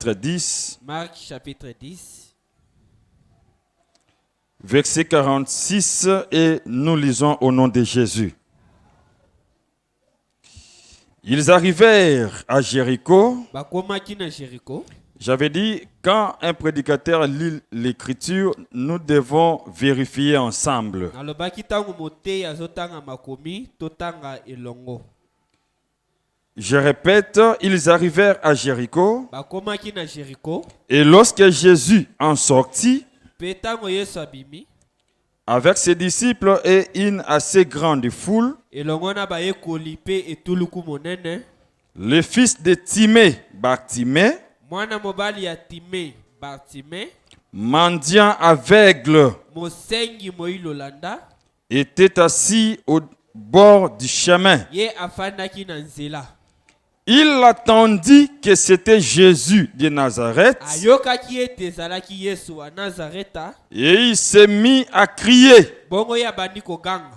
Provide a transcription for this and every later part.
chapitre 10, Marc chapitre 10, verset 46, et nous lisons au nom de Jésus. Ils arrivèrent à Jéricho. bakomaki na Jéricho. J'avais dit, quand un prédicateur lit l'écriture, nous devons vérifier ensemble. Nalobaki tango moteyi azotanga makomi totanga elongo. Je répète, ils arrivèrent à Jéricho. Bakomaki na Jéricho. Et lorsque Jésus en sortit, Pe tango Yesu abimi avec ses disciples et une assez grande foule, elongo na bayekoli pe etuluku monene, le fils de Timée, Bartimée, mwana mobali ya Time Bartime, mendiant aveugle, mosengi moilolanda, était assis au bord du chemin. ye afandaki na nzela. Il attendit que c'était Jésus de Nazareth Ayokaki ete ezalaki Yesu wa Nazareta, et il s'est mis à crier, bongo ya bandi koganga,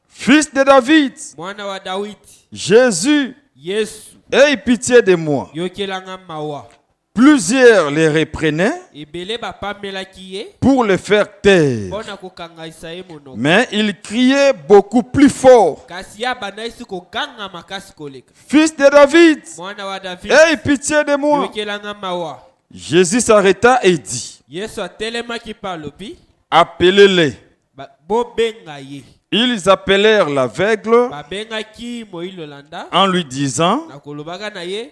Fils de David, mwana wa Dawidi, Jésus, Yesu aie pitié de moi. yokelanga mawa. Plusieurs les reprenaient Ebele bapamelaki ye pour le faire taire. mpona kokangaisa ye monoko. Mais il criait beaucoup plus fort, Kasi ya banaisi koganga makasi koleka, Fils de David, mwana wa David, aie pitié de moi. yokelanga mawa. Jésus s'arrêta et dit, Yesu atelemaki pa alobi, appelez-les. bobenga ye. Ils appelèrent l'aveugle Babengaki moilolanda en lui disant, na kolobaka na ye,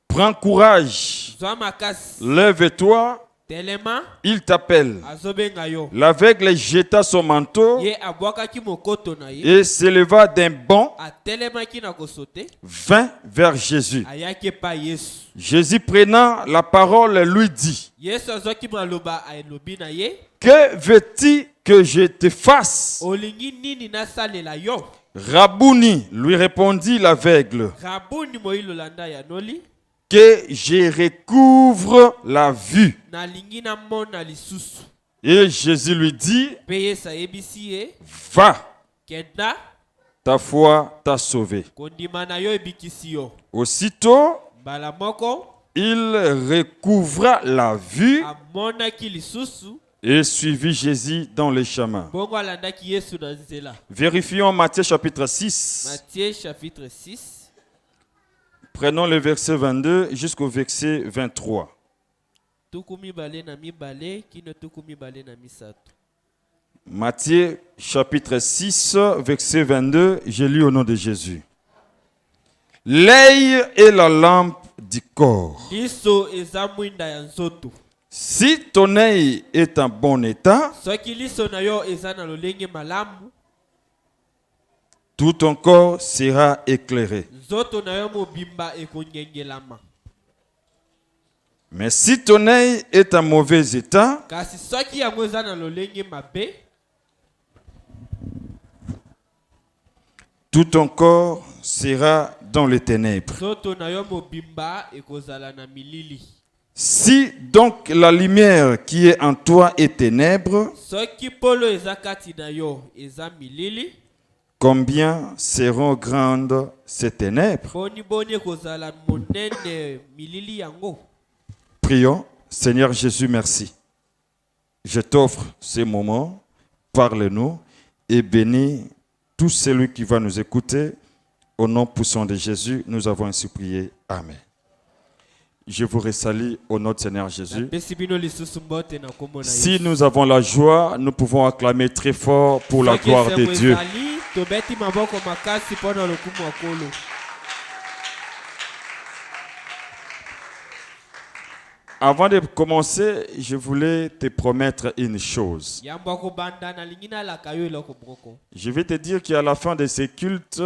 prends courage, zwa makasi, lève-toi, telema, il t'appelle. azobenga yo. L'aveugle jeta son manteau Ye abwakaki mokoto na ye, et s'éleva d'un bond, atelemaki na kosote, vint vers Jésus. ayaki pa Yesu. Jésus prenant la parole lui dit, Yesu azwaki maloba elobi na ye, que veux-tu que je te fasse? olingi nini nasalela yo? Rabouni, lui répondit l'aveugle, Rabuni moilolanda ya noli, que je recouvre la vue. nalingi namona lisusu. Et Jésus lui dit, Pe Yesu ayebisi ye, va, kenda, ta foi t'a sauvé. kondima na yo ebikisi yo. Aussitôt, Mbala moko il recouvra la vue amonaki lisusu, et suivit Jésus dans les chemins. bongo alandaki Yesu na nzela. Vérifions Matthieu chapitre 6. Matthieu chapitre 6, Prenons le verset 22 jusqu'au verset 23. tuku mibale na mibale kino tuku mibale na misato. Matthieu chapitre 6, verset 22, je lis au nom de Jésus. L'œil est la lampe du corps. Liso eza mwinda ya nzoto. Si ton œil est en bon état, Soki liso na yo eza na lolenge malamu, tout ton corps sera éclairé. nzoto na yo mobimba ekongengelama. Mais si ton œil est en mauvais état, Kasi soki yango eza na lolenge mabe, tout ton corps sera dans les ténèbres. nzoto na yo mobimba ekozala na milili. Si donc la lumière qui est en toi est ténèbre, Soki polo eza kati na yo eza milili, combien seront grandes ces ténèbres? boni boni ekozala monene milili yango. Prions. Seigneur Jésus, merci. Je t'offre ces moments. Parle-nous et bénis tout celui qui va nous écouter. Au nom puissant de Jésus, nous avons ainsi prié. Amen. Je vous resalue au nom de Seigneur Jésus. Napesi bino lisusu mbote na kombo na Si Yesu. nous avons la joie, nous pouvons acclamer très fort pour la Soki gloire de esengo Dieu. ezali, tobeti maboko makasi mpona lokumu ya kolo. Avant de commencer, je voulais te promettre une chose. Yambo ya kobanda nalingi nalaka yo eloko moko. Je vais te dire qu'à la fin de ces cultes,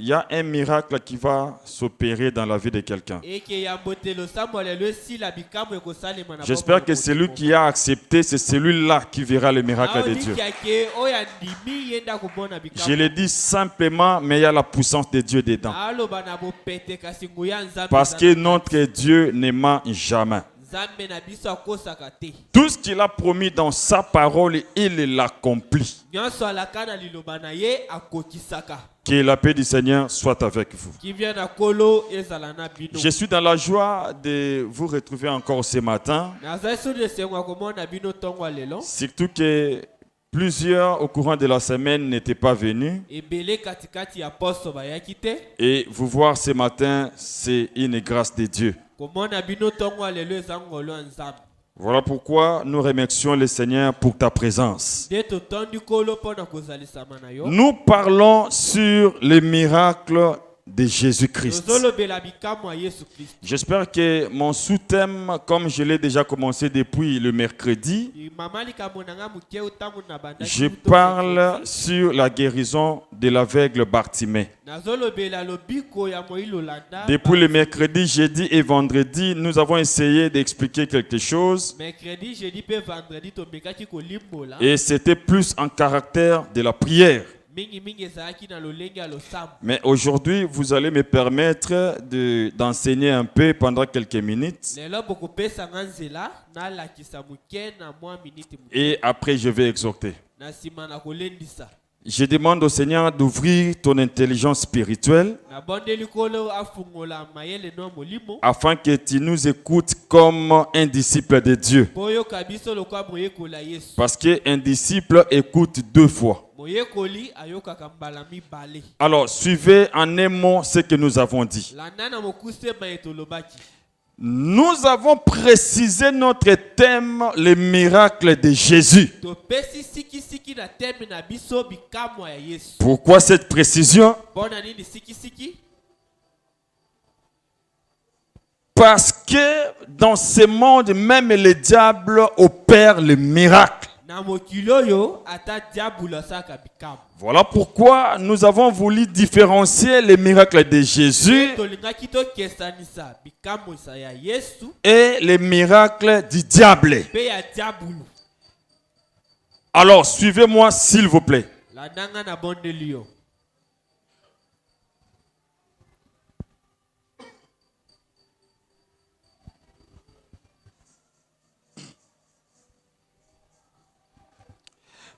il y a un miracle qui va s'opérer dans la vie de quelqu'un. Eke yambo te losambo lelo esila bikambo ekosalema na J'espère que celui qui a accepté, c'est celui-là qui verra le miracle de Dieu. Aolikiake oya ndimi yenda komona bikambo. Je le dis simplement, mais il y a la puissance de Dieu dedans. Aloba na bopete kasi nguya nzambe. Parce que notre Dieu ne ment jamais. Nzambe na biso akosaka te. Tout ce qu'il a promis dans sa parole, il l'accomplit. Nyonso alaka na liloba na ye akokisaka. Que la paix du Seigneur soit avec vous. qui vient na kolo ezala na bino. Je suis dans la joie de vous retrouver encore ce matin. Nazali so de sengo komona bino tongo lelo. Surtout que plusieurs au courant de la semaine n'étaient pas venus. Ebele katikati ya posto bayaki te. Et vous voir ce matin, c'est une grâce de Dieu. Komona bino tongo lelo ezangolo nzambe. Voilà pourquoi nous remercions le Seigneur pour ta présence. De to tondi kolo pona kozalisa mana yo. Nous parlons sur les miracles de Jésus-Christ. Tozolobela bikamwa Yesu Kristo. J'espère que mon sous-thème, comme je l'ai déjà commencé depuis le mercredi, Mamali kamonanga muke utangu na banda. je parle sur la guérison de l'aveugle Bartimée. Nazolobela lobiko ya moilo landa. Depuis le mercredi, jeudi et vendredi, nous avons essayé d'expliquer quelque chose. Mercredi, jeudi pe vendredi to mekaki ko limbola. Et c'était plus en caractère de la prière. Mingi ezaki na lolenge lo sam. Mais aujourd'hui, vous allez me permettre d'enseigner un peu pendant quelques minutes. Lelo boko pesa nganzela na lakisa muke na mwa minute muke. Et après, je vais exhorter. Na sima na kolendisa. Je demande au Seigneur d'ouvrir ton intelligence spirituelle Na bondeli kolo afungola mayele no molimo. afin que tu nous écoutes comme un disciple de Dieu. Boyo kabiso lokwa moyekola Yesu. Parce qu'un disciple écoute deux fois. Moyekoli ayoka kambala mibale. Alors, suivez en un mot ce que nous avons dit. Landa mokuse maetolobaki. Nous avons précisé notre thème, les miracles de Jésus. To pesi siki na teme na biso bikamwa ya Yesu. Pourquoi cette précision? Bona nini siki? Parce que dans ce monde, même le diable opère les miracles. Na mokilo yo ata diabula saka bikam. Voilà pourquoi nous avons voulu différencier les miracles de Jésus Tolingaki to kesanisa bikamo sa ya Yesu et les miracles du diable. pe ya diabulu. Alors, suivez-moi s'il vous plaît. Landanga na bondeli yo.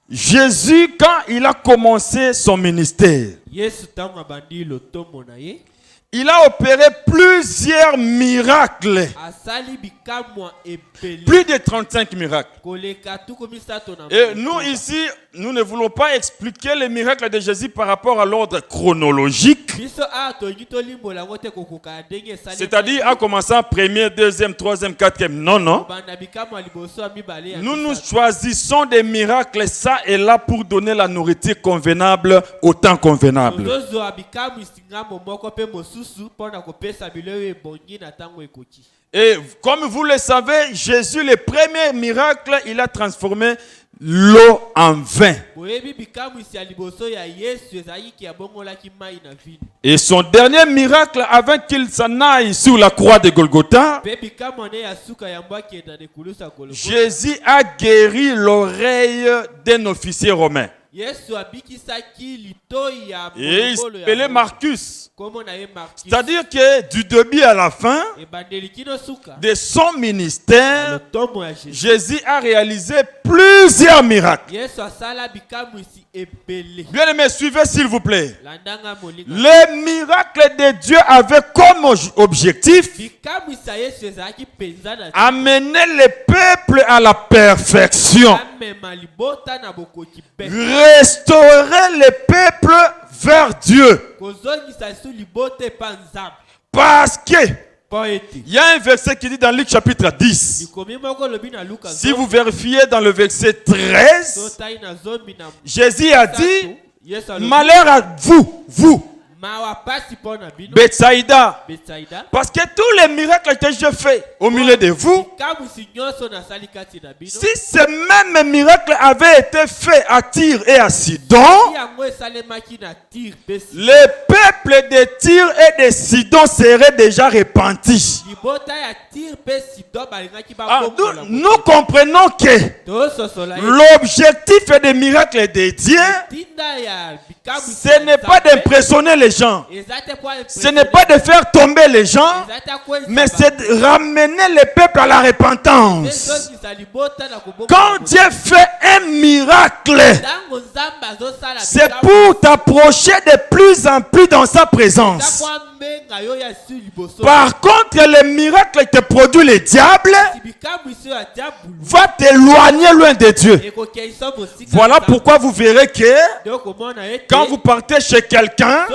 Jésus, quand il a commencé son ministère, Yesu tango abandi lotombo na ye. il a opéré plusieurs miracles. Asali bikamwa ebele. Plus de 35 miracles. Koleka tuko misato na. Et nous ici, nous ne voulons pas expliquer les miracles de Jésus par rapport à l'ordre chronologique. Biso a tongi to limbola ngote kokoka ndenge sali. C'est-à-dire en commençant premier, deuxième, troisième, quatrième. Non, non. Banda bikamwa liboso mibale ya. Nous choisissons des miracles ça et là pour donner la nourriture convenable au temps convenable. Zozo abikamu isingambo moko pe mosusu pona kopesa bilewe ebongi na tango ekoki. Et comme vous le savez, Jésus, le premier miracle, il a transformé l'eau en vin. Boyebi bikamu isi ya liboso ya Yesu ezali ki abongolaki mai na vino. Et son dernier miracle, avant qu'il s'en aille sur la croix de Golgotha, Pe bikamu ne ya suka ya mbaki na nekulusa koloko. Jésus a guéri l'oreille d'un officier romain. Yesu abikisaki litoi ya Et il mongolo s'appelait ya Marcus. Komo na ye Marcus. C'est-à-dire que du début à la fin Ebandeli kino suka. de son ministère, Lotombo ya Jésus. Jésus a réalisé plusieurs miracles. Yesu asala bikamu isi ebele. Bien-aimés, suivez s'il vous plaît. Landanga molinga. Les miracles de Dieu avaient comme objectif Bikamu isa Yesu ezalaki penza na amener le peuple à la perfection, amema libota na bokoki pe. restaurer le peuple vers Dieu. Kozongisa su libota epa nzambe. Parce que Po ete. il y a un verset qui dit dans Luc chapitre 10, Likomi moko lobi na Luka. si vous vérifiez dans le verset 13, Sotai na zombi na Jésus a dit, Yesu alobi. malheur à vous, Mawa pasi po na bino. Bethsaïda, Betsaida. parce que tous les miracles que je fais au milieu de vous, Bikamu si nyonso na sali kati na bino. si ce même miracle avait été fait à Tyr et à Sidon, Yango esalemaki na Tyr pe si. le peuple de Tyr et de Sidon serait déjà repenti. Libota ya Tyr pe Sidon balingaki ba Ah, bongola. nous comprenons que Tososola ye. l'objectif des miracles de Dieu, Tinda ya bikamu ce n'est pas d'impressionner les les gens. Ezate po Ce n'est pas de faire tomber les gens, ezate kwesa mais c'est de ramener le peuple à la repentance. Quand Dieu fait un miracle, c'est pour t'approcher de plus en plus dans sa présence. Par contre, le miracle que produit le diable va t'éloigner loin de Dieu. Voilà pourquoi vous verrez que quand vous partez chez quelqu'un,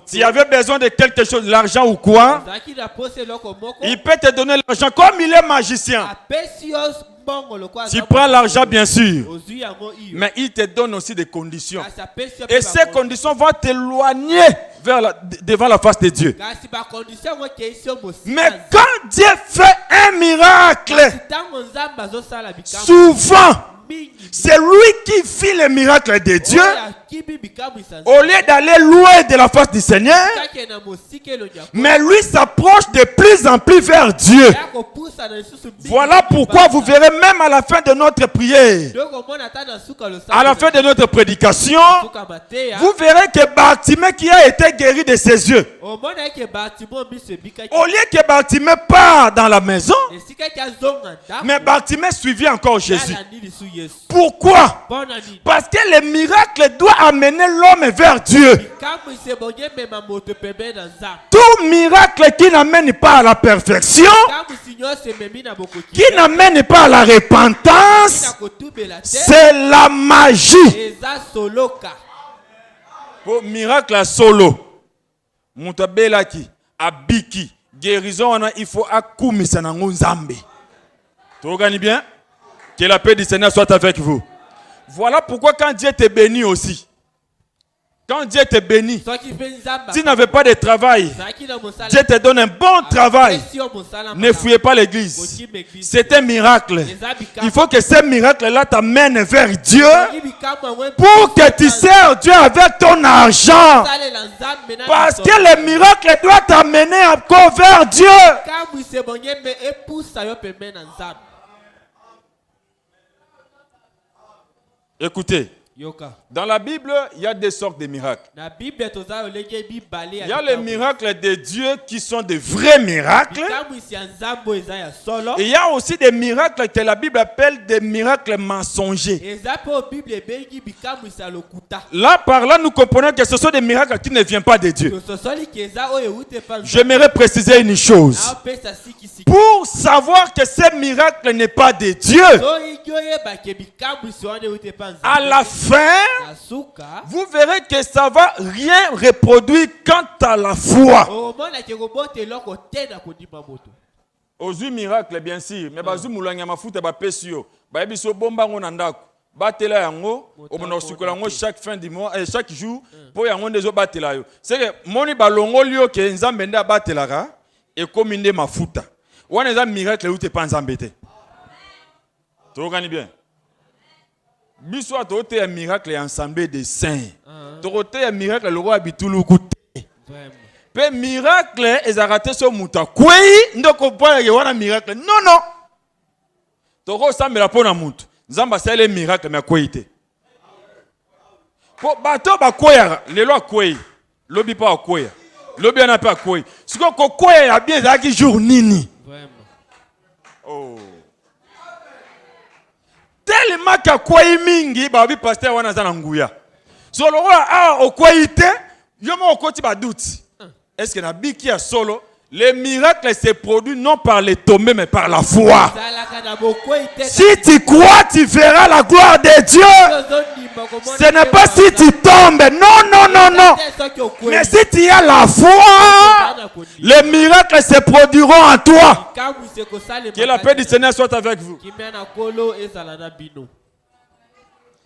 s'il y avait besoin de quelque chose, l'argent ou quoi, il peut te donner l'argent comme il est magicien. Tu prends l'argent bien sûr, mais il te donne aussi des conditions. Et ces conditions vont t'éloigner devant la face de Dieu. Mais quand Dieu fait un miracle, souvent, c'est lui qui fit le miracle de Dieu. Au lieu d'aller loin de la face du Seigneur, mais lui s'approche de plus en plus vers Dieu. Voilà pourquoi vous verrez même à la fin de notre prière, à la fin de notre prédication, vous verrez que Bartimée qui a été guéri de ses yeux, au lieu que Bartimée parte dans la maison, mais Bartimée suivit encore Jésus. Pourquoi? Parce que le miracle doit amener l'homme vers Dieu. Tout miracle qui n'amène pas à la perfection, qui n'amène pas à la repentance, c'est la magie. Pour miracle à solo, mutabelaki, abiki, guérison, il faut akumisa na nzambe. Tu regardes bien? Que la paix du Seigneur soit avec vous. Voilà pourquoi quand Dieu te bénit aussi, quand Dieu te bénit, tu n'avais pas de travail, Dieu te donne un bon travail. Ne fouillez pas l'église. C'est un miracle. Il faut que ce miracle-là t'amène vers Dieu pour que tu sers Dieu avec ton argent. Parce que le miracle doit t'amener encore vers Dieu. Écoutez, dans la Bible, il y a des sortes de miracles. Il y a les miracles de Dieu qui sont de vrais miracles. Et il y a aussi des miracles que la Bible appelle des miracles mensongers. Là, par là, nous comprenons que ce sont des miracles qui ne viennent pas de Dieu. J'aimerais préciser une chose. Pour savoir que ce miracle n'est pas de Dieu, à la fin, vous verrez que ça va rien reproduire quant à la foi. Aux miracles, bien sûr, mais bazu mulanya mafuta ba pesio, ba biso bomba ngo ndako. Batela yango, obona sukola yango chaque fin du mois et chaque jour pour yango ndezo batela yo. C'est que moni balongo lio ke nzambe nda batelaka et comme nde mafuta. Wana za miracle ou te pas nzambe te. Tu regardes bien. Biso atote un miracle ensemble des saints. Tote un miracle le roi bitulu kuté. Pe miracle ezarate so muta kwei ndoko pa ye wana miracle. Non. Toko sambela pona mutu. Nzamba sele miracle me kwei te. Po bato ba kwea lelo akwei. Lobi pa akwea. Lobi ana pa akwei. Siko ko kwea ya bien zaki jour nini. Oh. Tellement que kwei mingi ba bi pasteur wana za nguya. So lo a okwei te, yo mo okoti ba doute. Est-ce que na biki ya solo, les miracles se produisent non par les tombées mais par la foi. Si tu crois, tu verras la gloire de Dieu. Ce n'est pas si tu tombes. Non. Mais si tu as la foi, les miracles se produiront en toi. Que la paix du Seigneur soit avec vous.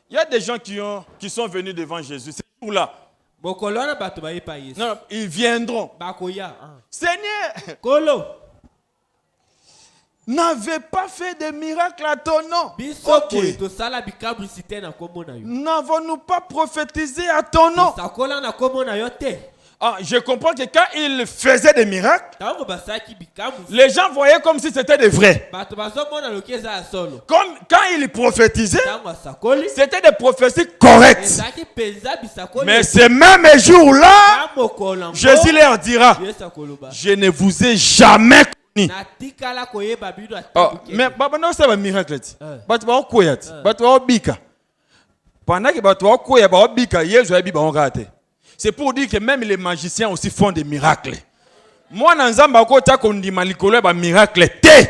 Il y a des gens qui sont venus devant Jésus. C'est pour là. Non, ils viendront. Seigneur, n'avez pas fait de miracle à ton nom. Okay. N'avons-nous pas prophétisé à ton nom? Ah, je comprends que quand il faisait des miracles, ntango basalaki bikamwisi les gens voyaient comme si c'était des vrais. bato bazomona loki eza ya solo. Comme quand il prophétisait, Ntango asakoli c'était des prophéties correctes. ezalaki mpenza bisakoli. Mais ce même jour-là, Na mokolo yango, Jésus leur dira, Yesu akoloba je ne vous ai jamais connu. natikala koyeba bino ata Oh, buke. mais baba ça va miracle. Bato ba koya, bato ba bika. Pendant que bato ba koya ba bika, Yesu a biba on raté. C'est pour dire que même les magiciens aussi font des miracles. Moi nanzamba ko ta kondima likolo ba miracle té.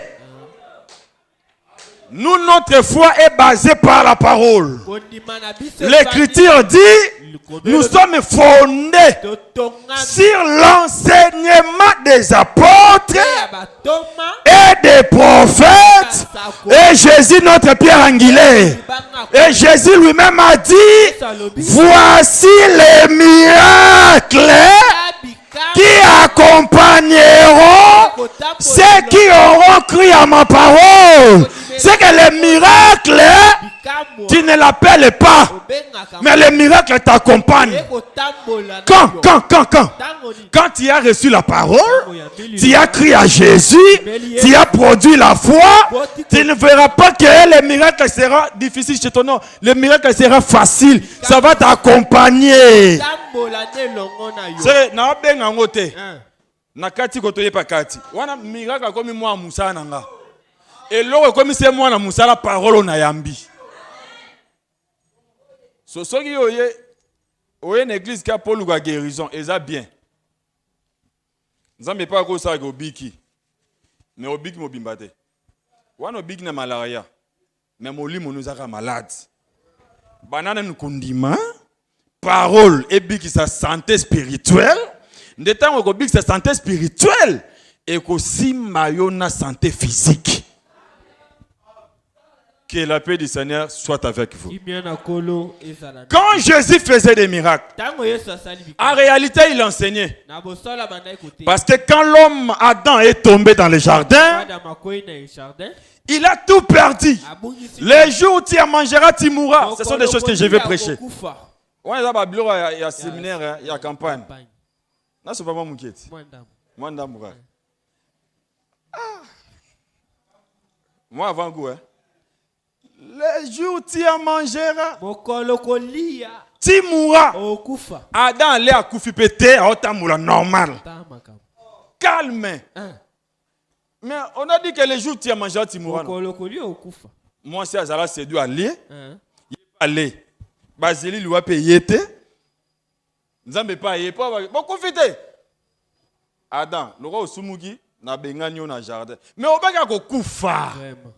Nous, notre foi est basée par la parole. L'écriture dit, nous sommes fondés sur l'enseignement des apôtres et des prophètes et Jésus, notre pierre angulaire. Et Jésus lui-même a dit, voici les miracles qui accompagneront ceux qui auront cru à ma parole. C'est que les miracles, tu ne l'appelles pas, mais les miracles t'accompagnent. Quand tu as reçu la parole, tu as cru à Jésus, tu as produit la foi, tu ne verras pas que les miracles seront difficiles chez ton nom. Les miracles seront faciles, ça va t'accompagner. C'est nakati kotoye pakati. Wana miracle comme moi Moussa nanga. Et l'autre comme c'est moi na Moussa la parole na yambi. So qui oye une église qui a Paul ou guérison, et ça bien. Nzambe pas ko ça go biki. Mais obiki mo bimbate. Wana obiki na malaria. Mais molimo nous a malade. Banana nous kondima. Parole et biki sa santé spirituelle. De temps où sa santé spirituelle et aussi mayona santé physique. Que la paix du Seigneur soit avec vous. Quand Jésus faisait des miracles, en réalité il enseignait. Parce que quand l'homme Adam est tombé dans le jardin, il a tout perdu. Les jours où tu en mangeras, tu mourras. Ce sont des choses que je vais prêcher. On est là, il y a séminaire, il y a campagne. Non, c'est pas moi qui est. Moi, moi, avant vous, les jours où tu en mangeras, tu mourras. Adam allait à Koufi pété, à Otamoula, normal. Calme. Mais on a dit que les jours où tu en mangeras, tu mourras. Moi, c'est Azala Sédou aller. Il est allé. Basili lui a payé. Nzambe pas yé pas beaucoup fité. Adam, le roi Osumugi na bengani na jardin. Mais obaka ko kufa. Vraiment.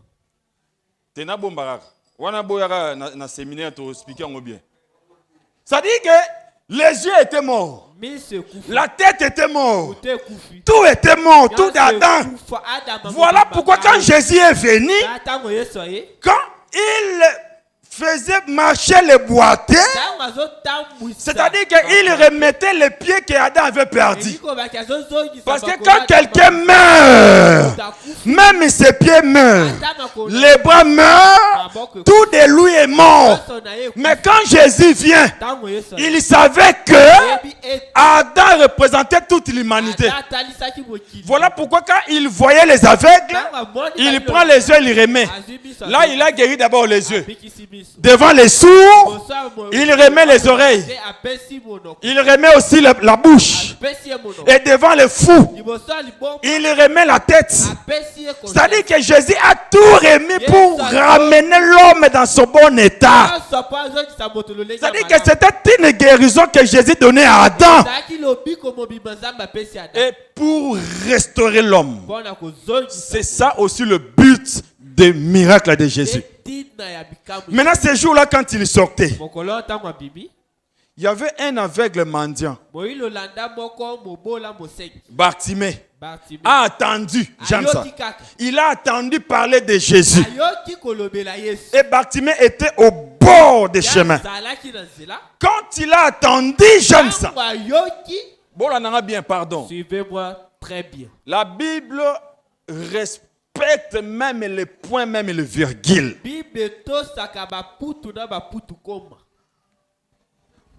Tena bombaraka. Wana boyaka na séminaire to expliquer en bien. Ça dit que les yeux étaient morts. La tête était morte. Tout était mort, tout d'Adam. Voilà pourquoi quand Jésus est venu, quand il faisait marcher les boiteux, c'est-à-dire qu'il remettait les pieds qu'Adam avait perdus. Parce que quand quelqu'un meurt, même ses pieds meurent, les bras meurent, tout de lui est mort. Mais quand Jésus vient, il savait que Adam représentait toute l'humanité. Voilà pourquoi quand il voyait les aveugles, il prend les yeux, il les remet. Là, il a guéri d'abord les yeux. Devant les sourds, il remet les oreilles. Il remet aussi la bouche. Et devant les fous, il remet la tête. C'est-à-dire que Jésus a tout remis pour ramener l'homme dans son bon état. C'est-à-dire que c'était une guérison que Jésus donnait à Adam. Et pour restaurer l'homme. C'est ça aussi le but des miracles de Jésus. Maintenant, ces jours-là, quand il sortait, il y avait un aveugle mendiant. Bartimée a attendu, j'aime ça. Il a attendu parler de Jésus. Et Bartimée était au bord des chemins. Quand il a attendu, j'aime ça. Bon, on en a bien, pardon. Suivez-moi très bien. La Bible respecte même les points, même les virgules.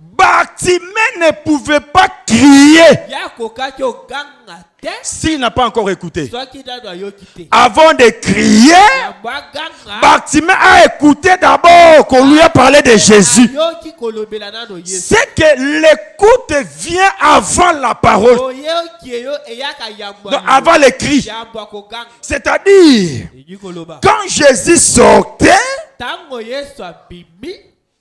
Bartimée ne pouvait pas crier ya kokaki oganga te s'il n'a pas encore écouté. soki nano ayoki te Avant de crier, yango aganga Bartimée a écouté d'abord qu'on lui a parlé de Jésus. ayoki kolobela nano Yesu C'est que l'écoute vient avant la parole, oyoki eyo eyaka yambo donc avant les cris. yambo akoganga C'est-à-dire, eyi koloba quand Jésus sortait, ntango Yesu abimi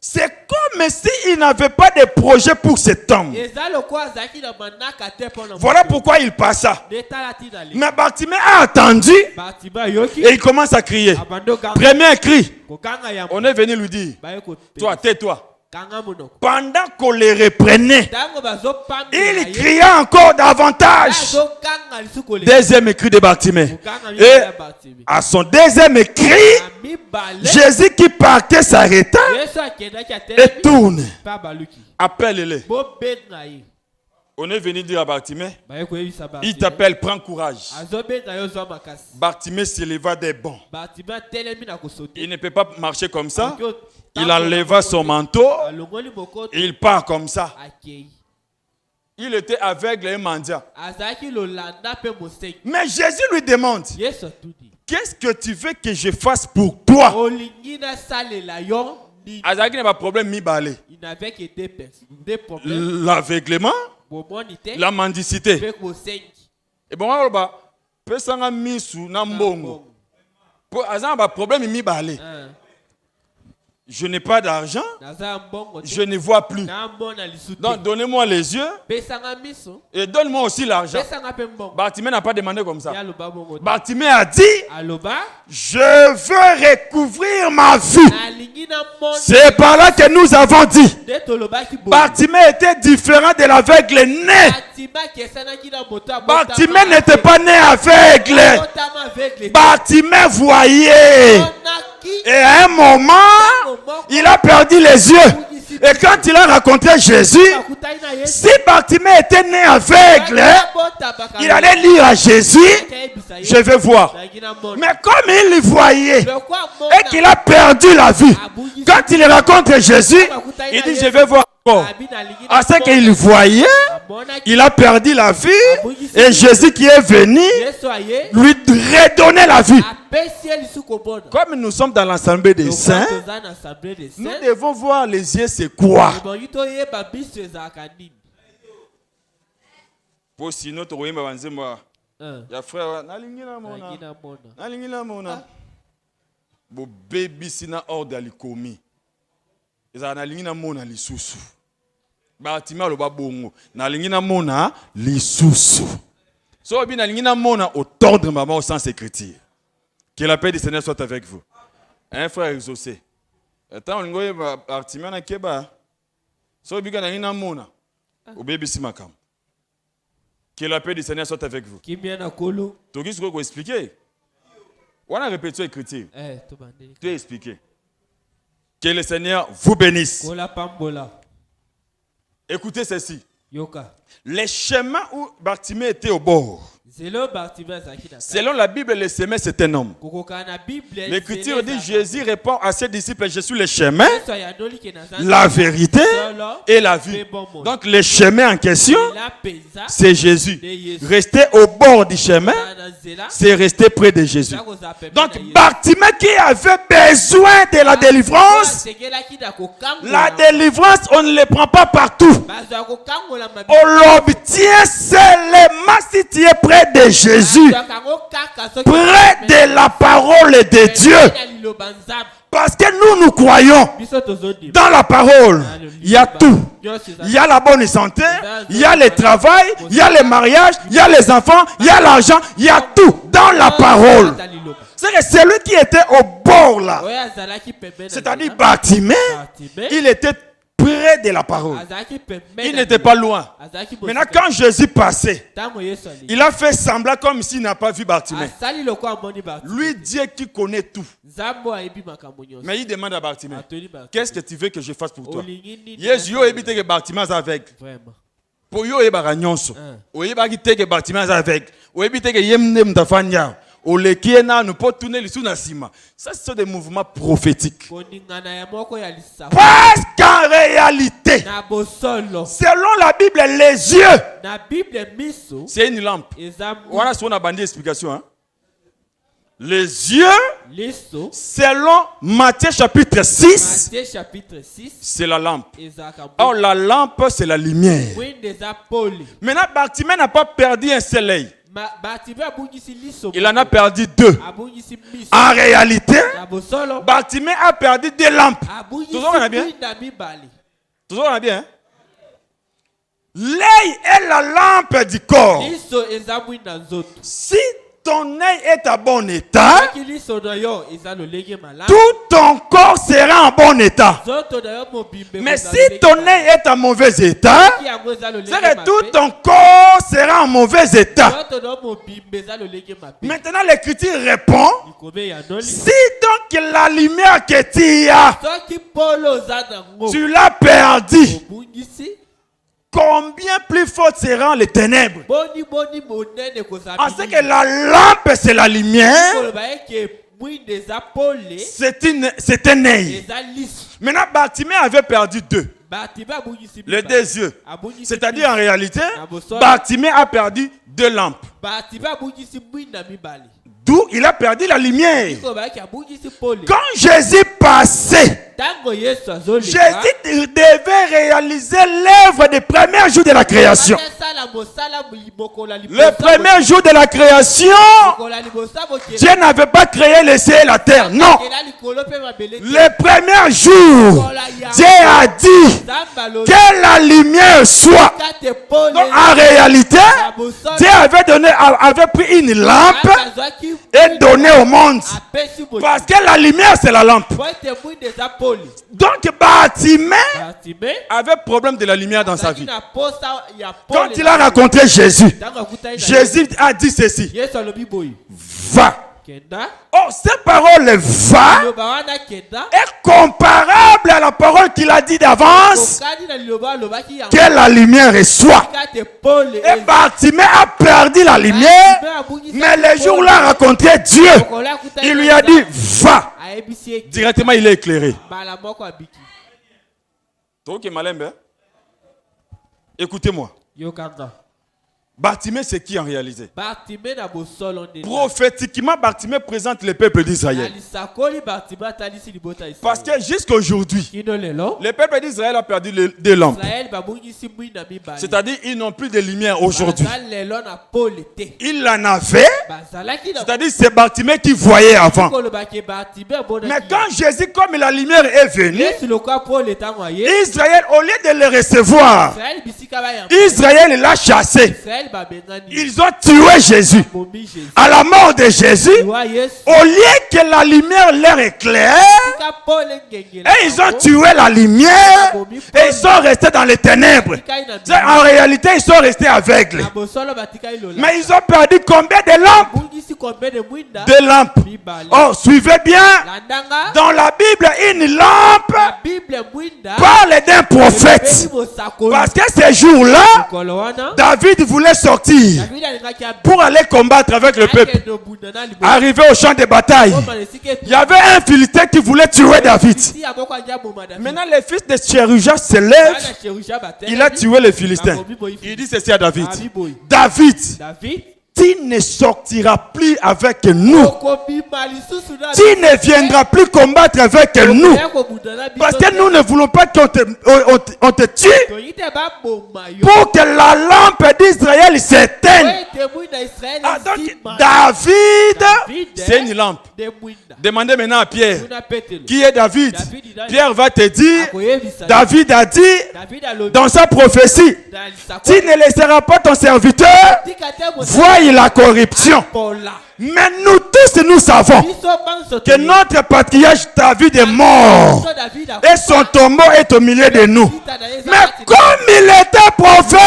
c'est comme s'il n'avait pas de projet pour cet homme. eza lokola azalaki na manaka te mpona Voilà pourquoi il passa. netala tina le Mais Bartimée a attendu Bartimée ayoki et il commence à crier. abandi oganga Premier cri, koganga yambo on est venu lui dire, baye toi, tais-toi. kanga monoko Pendant qu'on les reprenait, ntango bazopambela il ye cria encore davantage. azokanga lisusu kolela Deuxième cri de Bartimée. kokanga Et mibale ya Bartimée à son deuxième cri, na mibale Jésus qui partait s'arrêta Yesu akendaki et atelemi tourne. mpe abaluki Appelle-les. bobenga ye On est venu dire à Bartimée, baye koyebisa il Bartimée t'appelle, prends courage. azobenga yo zwa makasi Bartimée s'éleva des bons. Bartimée atelemi na kosote Il ne peut pas marcher comme ça. Akoki Il otambola enleva moko son te. manteau alongoli mokoto et il part comme ça. akei Il était aveugle et mendiant. azalaki lolanda mpe mosengi Mais Jésus lui demande, Yesu atuni qu'est-ce que tu veux que je fasse pour toi? olingi nasalela yo nini Azaki n'a pas de problème, mi-balé. il n'avait que deux problèmes L'aveuglement, bomoni te la mendicité. mpe kosengi Et bon, on va pesanga misu na mbongo. Azan ba problème mi-balé. Je n'ai pas d'argent, naza mbongo je te ne vois plus. nambona lisu te Donc donnez-moi les yeux pesanga miso et donne-moi aussi l'argent. pesanga mpe mbongo Bartimée n'a pas demandé comme ça. ya aloba bongo te Bartimée a dit, aloba je veux recouvrir ma vue. nalingi na mona C'est par là que nous avons dit, nde tolobaki boye Bartimée était différent de l'aveugle né. Bartimée akesanaki na moto Bartimée n'était pas né aveugle. abotama aveugle te. Bartimée voyait. Monaki Et à un moment, il a perdu les yeux. Et quand il a rencontré Jésus, bakutani na Yesu si Bartimée était né aveugle, il allait lire à Jésus, je vais voir. Mais comme il y voyait et qu'il a perdu la vue, quand il rencontre Jésus, il dit je vais voir encore. À ce qu'il voyait, il a perdu la vue et Jésus qui est venu lui redonner la vue. Comme nous sommes dans l'assemblée des saints, nous devons voir les yeux c'est quoi. Pour sinon, tu vois, ya frère, nalingi na mona. Bo baby sina ordre alikomi. Eza nalingi na mona lisusu. Bartimée aloba bongo, nalingi na mona lisusu. So bi nalingi na mona au tordre maman au sens écriture. Que la paix du Seigneur soit avec vous. Un frère exaucé. Attends, on ngoye Bartimée na keba. So bi nalingi na mona. Au baby simakam. Que la paix du Seigneur soit avec vous. Tu veux ce qu'on expliquer? On a répété l'écriture. Tu as expliqué. Que le Seigneur vous bénisse. Écoutez ceci. Les chemins où Bartimée était au bord. Selon la Bible, le chemin c'est un homme. L'Écriture dit Jésus répond à ses disciples, je suis le chemin, la vérité et la vie. Donc le chemin en question, c'est Jésus. Rester au bord du chemin, c'est rester près de Jésus. Donc Bartimée qui avait besoin de la délivrance, on ne le prend pas partout. On l'obtient seulement si tu es près de Jésus, près de la parole de Dieu. Parce que nous croyons dans la parole. Il y a tout. Il y a la bonne santé, il y a le travail, il y a le mariage, il y a les enfants, il y a l'argent, il y a tout dans la parole. C'est que celui qui était au bord là, c'est-à-dire Bartimée, il était près de la parole. Il n'était pas loin. Maintenant, quand Jésus passait, il a fait semblant comme s'il n'a pas vu Bartimée. Lui, Dieu qui connaît tout. Mais il demande à Bartimée, qu'est-ce que tu veux que je fasse pour toi? Yes, yo évite que Bartimée soit avec. Pour yo éviter que Bartimée soit avec. Ou éviter que yemne mtafanya. Olekiena, nous pouvons tourner les sous Nassima. Ça, ce sont des mouvements prophétiques. koningana ya moko ya lisapo Parce qu'en réalité, na bosolo selon la Bible, les yeux, na bible miso c'est une lampe. eza On a souvent abandonné l'explication. Hein? Les yeux, liso selon Matthieu chapitre 6, Matthieu chapitre 6 c'est la lampe. ezaka Or, la lampe, c'est la lumière. mwinde eza pole Maintenant, Bartimée n'a pas perdu un seul œil. Bartimée abungisi liso Il en a perdu deux. abungisi miso En réalité, na bosolo Bartimée a perdu deux lampes. abungisi Toujours on a bien? mwinda mibale Toujours on a bien. Hein? L'œil est la lampe du corps. liso eza mwinda nzoto Si ton œil est à bon état, soki liso na yo eza lolenge malamu tout ton corps sera en bon état. nzoto na yo mobimbe Mais kozala si lolenge ton malamu. œil est en mauvais état, Soki yango eza lolenge c'est que mabe, tout ton corps sera en mauvais état. nzoto na yo mobimbe eza lolenge mabe Maintenant, l'Écriture répond, likome ya noli si donc la lumière que tu as, soki polo oza nango tu l'as perdu, obungisi combien plus fortes seront les ténèbres? boni monene kozala En ce que la lampe, c'est la lumière, koloba eke mwinde eza pole c'est un œil. eza liso Maintenant, Bartimée avait perdu deux. Bartimée abungisi Les mibale. deux yeux. Abungisi C'est-à-dire, en réalité, Abosolo. Bartimée a perdu deux lampes. Bartimée abungisi mwinda mibale D'où il a perdu la lumière. koloba eke abungisi pole Quand Jésus passait, ntango yesu azoleka Jésus devait réaliser l'œuvre des premiers jours de la création. asala mosala mokolo ya Le liboso premier jour de la création, mokolo ya liboso bokela Dieu n'avait pas créé le ciel et la terre. Non. kela likolo mpe mabele te. Le premier jour, Dieu a dit Nzambe alobi que la lumière soit. kate pole Donc, en réalité, na bosolo Dieu avait pris une lampe azwaki et donné au monde. apesi boye Parce que la lumière, c'est la lampe. po ete mwinde eza pole Donc, Bartimée Bartimée avait problème de la lumière dans sa azalaki vie. na posa ya Quand pole il a rencontré Jésus, ntango akutani na Jésus a dit ceci. yesu alobi boye Va. kenda Oh, cette parole va liloba wana kenda est comparable à la parole qu'il a dit d'avance kokani na liloba alobaki yango que la lumière soit. kate pole Et Bartimée a perdu la lumière, mais le jour où il a rencontré Dieu, il lui a dit va. ayebisi eke Directement, il est éclairé. mbala moko abiki Écoutez-moi. yokanga Bartimée, c'est qui en réalité? Bartimée na bosolo nde Prophétiquement, Bartimée présente le peuple na d'Israël. lisakoli Bartimée atalisi libota Israël Parce que jusqu'à aujourd'hui, kino lelo le peuple d'Israël a perdu des lampes. Israël babungisi mwinda mibale C'est-à-dire, ils n'ont plus de lumière aujourd'hui. baza lelo na pole te Ils en avaient, bazalaki na c'est-à-dire, c'est Bartimée qui voyait avant. kolobaki Bartimée Mais abonaki quand Jésus, comme la lumière est venue, yesu lokwa pole ntango aye Israël, au lieu de le recevoir, Israël bisika bayamba Israël l'a chassé. Israël babengani Ils ont tué Jésus. bomi Jésus À la mort de Jésus, wa yesu au lieu que la lumière leur éclaire, bisika pole ngengela et ils ont tué la lumière, et ils sont restés dans les ténèbres. En réalité, ils sont restés aveugles. na bosolo batikai lola Mais ils ont perdu combien de lampes? bungisi kombe de mwinda De lampes. mibale Oh, suivez bien. landanga Dans la Bible, une lampe na bible mwinda parle d'un prophète. ebeli mosakoli Parce que ce jour-là, mokolo wana David voulait sortir David alingaki pour aller combattre avec le peuple. akende obunda na liboso Arrivé au champ de bataille, Boma lesika il y avait un Philistin qui voulait tuer David. si ya moko anja boma David Maintenant, le fils de Tchéruja se lève. Bana Cherusha bateli, Il a tué les Philistins. bakomi boyi Il dit ceci à David. Abi boyi. David, David tu ne sortiras plus avec nous. okobima lisusu na Tu ne viendras plus combattre avec nous. okoya kobunda na biso Parce que nous ne voulons pas qu'on on te tue toyi te baboma yo pour que la lampe d'Israël s'éteigne. ete mwinda Israel Ah, donc, ezima. David, David, c'est une lampe. de mwinda Demandez maintenant à Pierre, kuna petelo qui est David? David, il a- Pierre va te dire, akoyebisa David a dit David alobi dans sa prophétie, na tu lisakoli ne laisseras pas ton serviteur tika te voir la corruption. pola Mais nous tous, nous savons biso banso que notre patriarche David est mort David et son tombeau est au milieu de nous. Mais comme il était prophète,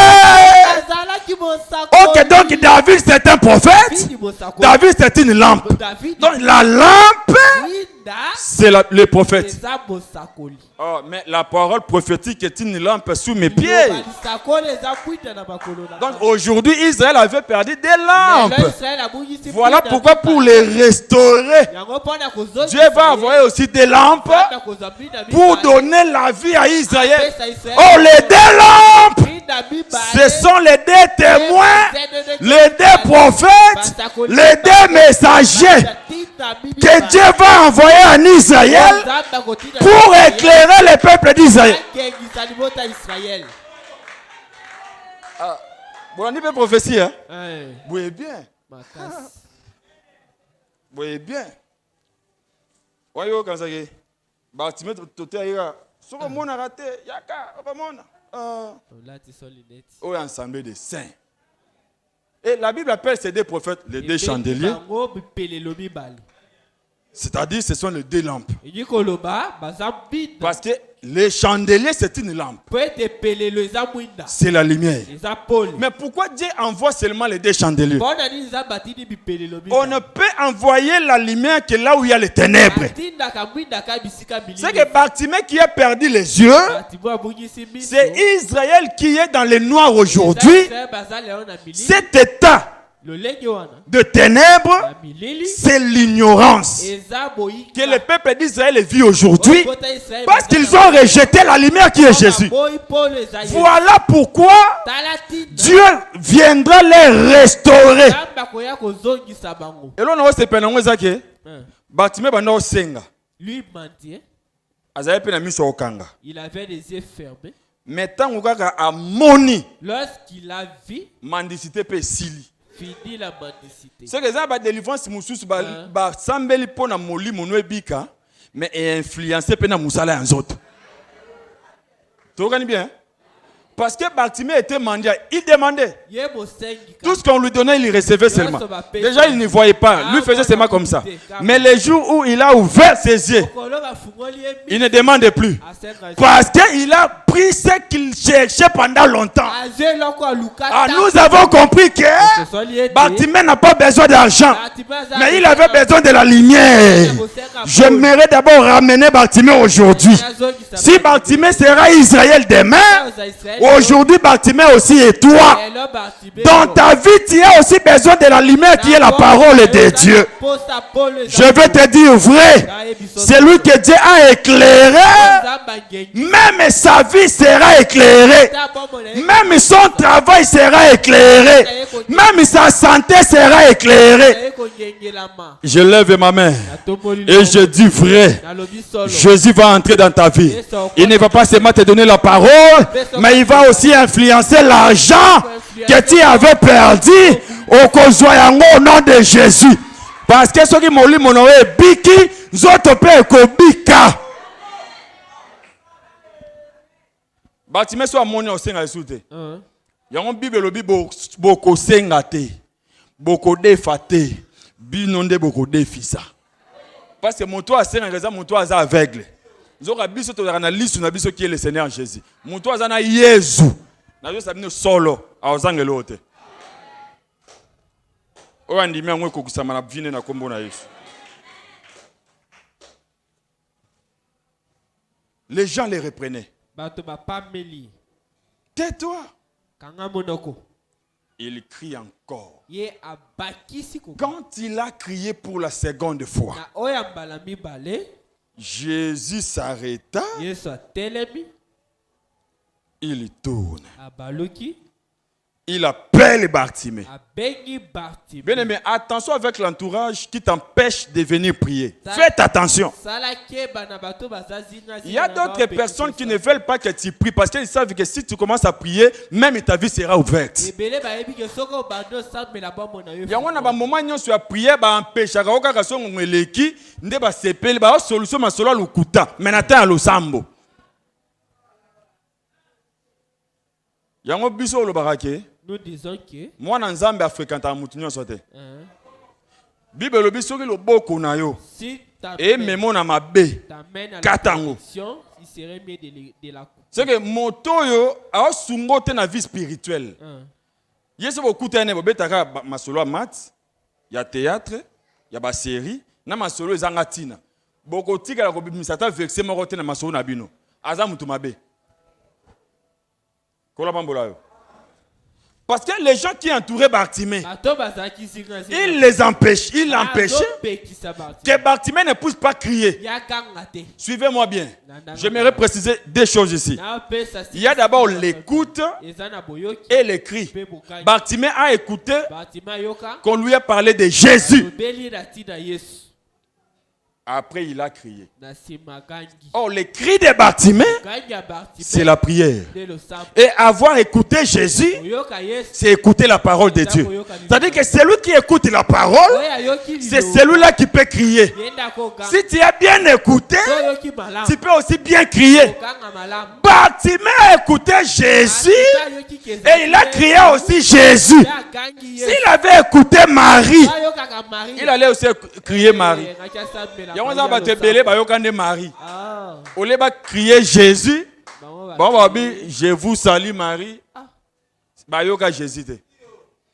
azalaki mosakoli ok, donc David c'est un prophète, David mosakoli David c'est une lampe. David Donc la lampe, mwinda c'est les prophètes. eza bosakoli. Oh, mais la parole prophétique est une lampe sous mes pieds. Liloba lisakoli eza kwita na makolo na Donc ngai. aujourd'hui, Israël avait perdu des Lelo lampes. Israël abungisi Voilà kwita pourquoi na pour mibale. les restaurer, Yango mpona kozongisa Dieu va ye, envoyer aussi des lampes Nzambe akozwa mbinda pour mibale, donner la vie à Israël. apesa Israël Oh, les deux lampes, mbinda mibale, ce sont les deux témoins, les deux prophètes, les deux messagers que Dieu va envoyer en Israël pour éclairer le peuple d'Israël. Bon, on dit prophétie, hein? Vous voyez bien. Vous voyez bien. Voyez comme ça. Bartimée, tout est là. Si on a raté, yaka, on est ensemble des saints. Et la Bible appelle ces deux prophètes les deux chandeliers. C'est-à-dire, ce sont les deux lampes. Parce que les chandeliers, c'est une lampe. C'est la lumière. Mais pourquoi Dieu envoie seulement les deux chandeliers? On ne peut envoyer la lumière que là où il y a les ténèbres. C'est que Bartimée qui a perdu les yeux, c'est Israël qui est dans le noir aujourd'hui. Cet état de ténèbres, c'est l'ignorance que le peuple d'Israël vit aujourd'hui parce qu'ils ont rejeté la lumière qui est Jésus. Voilà pourquoi Dieu viendra les restaurer. Et là, on se peine que Bartimée banda senga. Lui mentait. Il avait les yeux fermés. Lorsqu'il a vu, mendicité peut sili. fini la mendicité. C'est que ça va délivrance mususu ba sambeli pona moli mono ebika mais influencer pena musala en autres. Tu comprends bien? Parce que Bartimée était mendiant, il demandait. Tout ce qu'on lui donnait, il recevait seulement. Déjà, il ne voyait pas. Lui faisait seulement comme ça. Mais les jours où il a ouvert ses yeux, il ne demandait plus. Parce qu'il a pris ce qu'il cherchait pendant longtemps. Ah, nous avons compris que Bartimée n'a pas besoin d'argent. Mais il avait besoin de la lumière. J'aimerais d'abord ramener Bartimée aujourd'hui. Si Bartimée sera Israël demain, aujourd'hui, Bartimée aussi est toi. Dans ta vie, tu as aussi besoin de la lumière qui est la parole de Dieu. Je vais te dire vrai. Celui que Dieu a éclairé, même sa vie sera éclairée. Même son travail sera éclairé. Même sa santé sera éclairée. Je lève ma main et je dis vrai. Jésus va entrer dans ta vie. Il ne va pas seulement te donner la parole, mais il va aussi influencer l'argent que tu avais perdu au nom de Jésus. Parce que ceux qui m'ont lu mon nom est biki, zoto pe ekobika. Bartimée soit moni au senga soute. Yango Bible lobi boko senga te. Boko defa te. Binonde boko defisa. Parce que mon toit senga raison mon toit est aveugle. Zoka biso to na lisu na biso qui est le Seigneur Jésus. Mon toit na Yesu. Na yo sabino solo awzangelo te. O andimi angwe kokusama na vine na kombo na Yesu. Les gens les reprenaient. Tais-toi. Il crie encore. Quand il a crié pour la seconde fois, Jésus s'arrêta. Il tourne. Il appelle Bartimée. Bien aimé, attention avec l'entourage qui t'empêche de venir prier. Faites attention. Il y a d'autres personnes qui ne veulent pas que tu pries parce qu'ils savent que si tu commences à prier, même ta vie sera ouverte. Il y a un moment où tu as prié, tu as empêché, tu as empêché, tu as sepelé, tu as solution, tu as lukuta, maintenant à l'osambo. Il y a un biso le barake. Nous disons que moi dans Zambie africain mutu nyonso te. Bible lobi soki loboko na yo. Et memo na mabe. Katango. Il serait mieux de la coupe. C'est que moto yo a sungo te na vie spirituelle. Yeso bokuta ne bobetaka masolo mat, ya théâtre, ya ba série, na masolo ezanga tina. Boko tika la kobimisa ta vexé moko te na masolo na bino. Aza mutu mabe. Kola bambola yo. Parce que les gens qui entouraient Bartimée, ils les empêchent, ils l'empêchaient que Bartimée ne puisse pas crier. Suivez-moi bien. J'aimerais préciser deux choses ici. Il y a d'abord l'écoute et les cris. Bartimée a écouté qu'on lui a parlé de Jésus. Après, il a crié. Or, les cris de Bartimée, c'est la prière. Et avoir écouté Jésus, c'est écouter la parole de Dieu. C'est-à-dire que celui qui écoute la parole, c'est celui-là qui peut crier. Si tu as bien écouté, tu peux aussi bien crier. Bartimée a écouté Jésus et il a crié aussi Jésus. S'il avait écouté Marie, il allait aussi crier Marie. Il y a Marie. Au lieu de crier Jésus, je vous salue Marie. Jésus.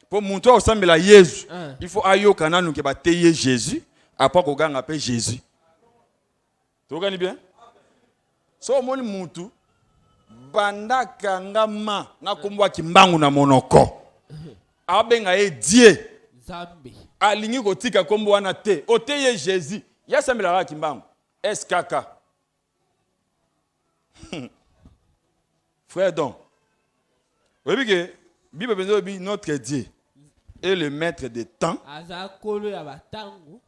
Pour montrer au semble la Jésus, il faut ayo kana nous qui batailler Jésus après qu'on gagne appelle Jésus. Tu comprends bien? So moni muntu banda kanga ma na komwa kimbangu na monoko. Abenga e Dieu. Zambe. Alingi kotika kombo wana te. Oteye Jésus. Ya sambela ra kimbangu. SKK. Frère donc. Oui que Bible dit notre Dieu est le maître des temps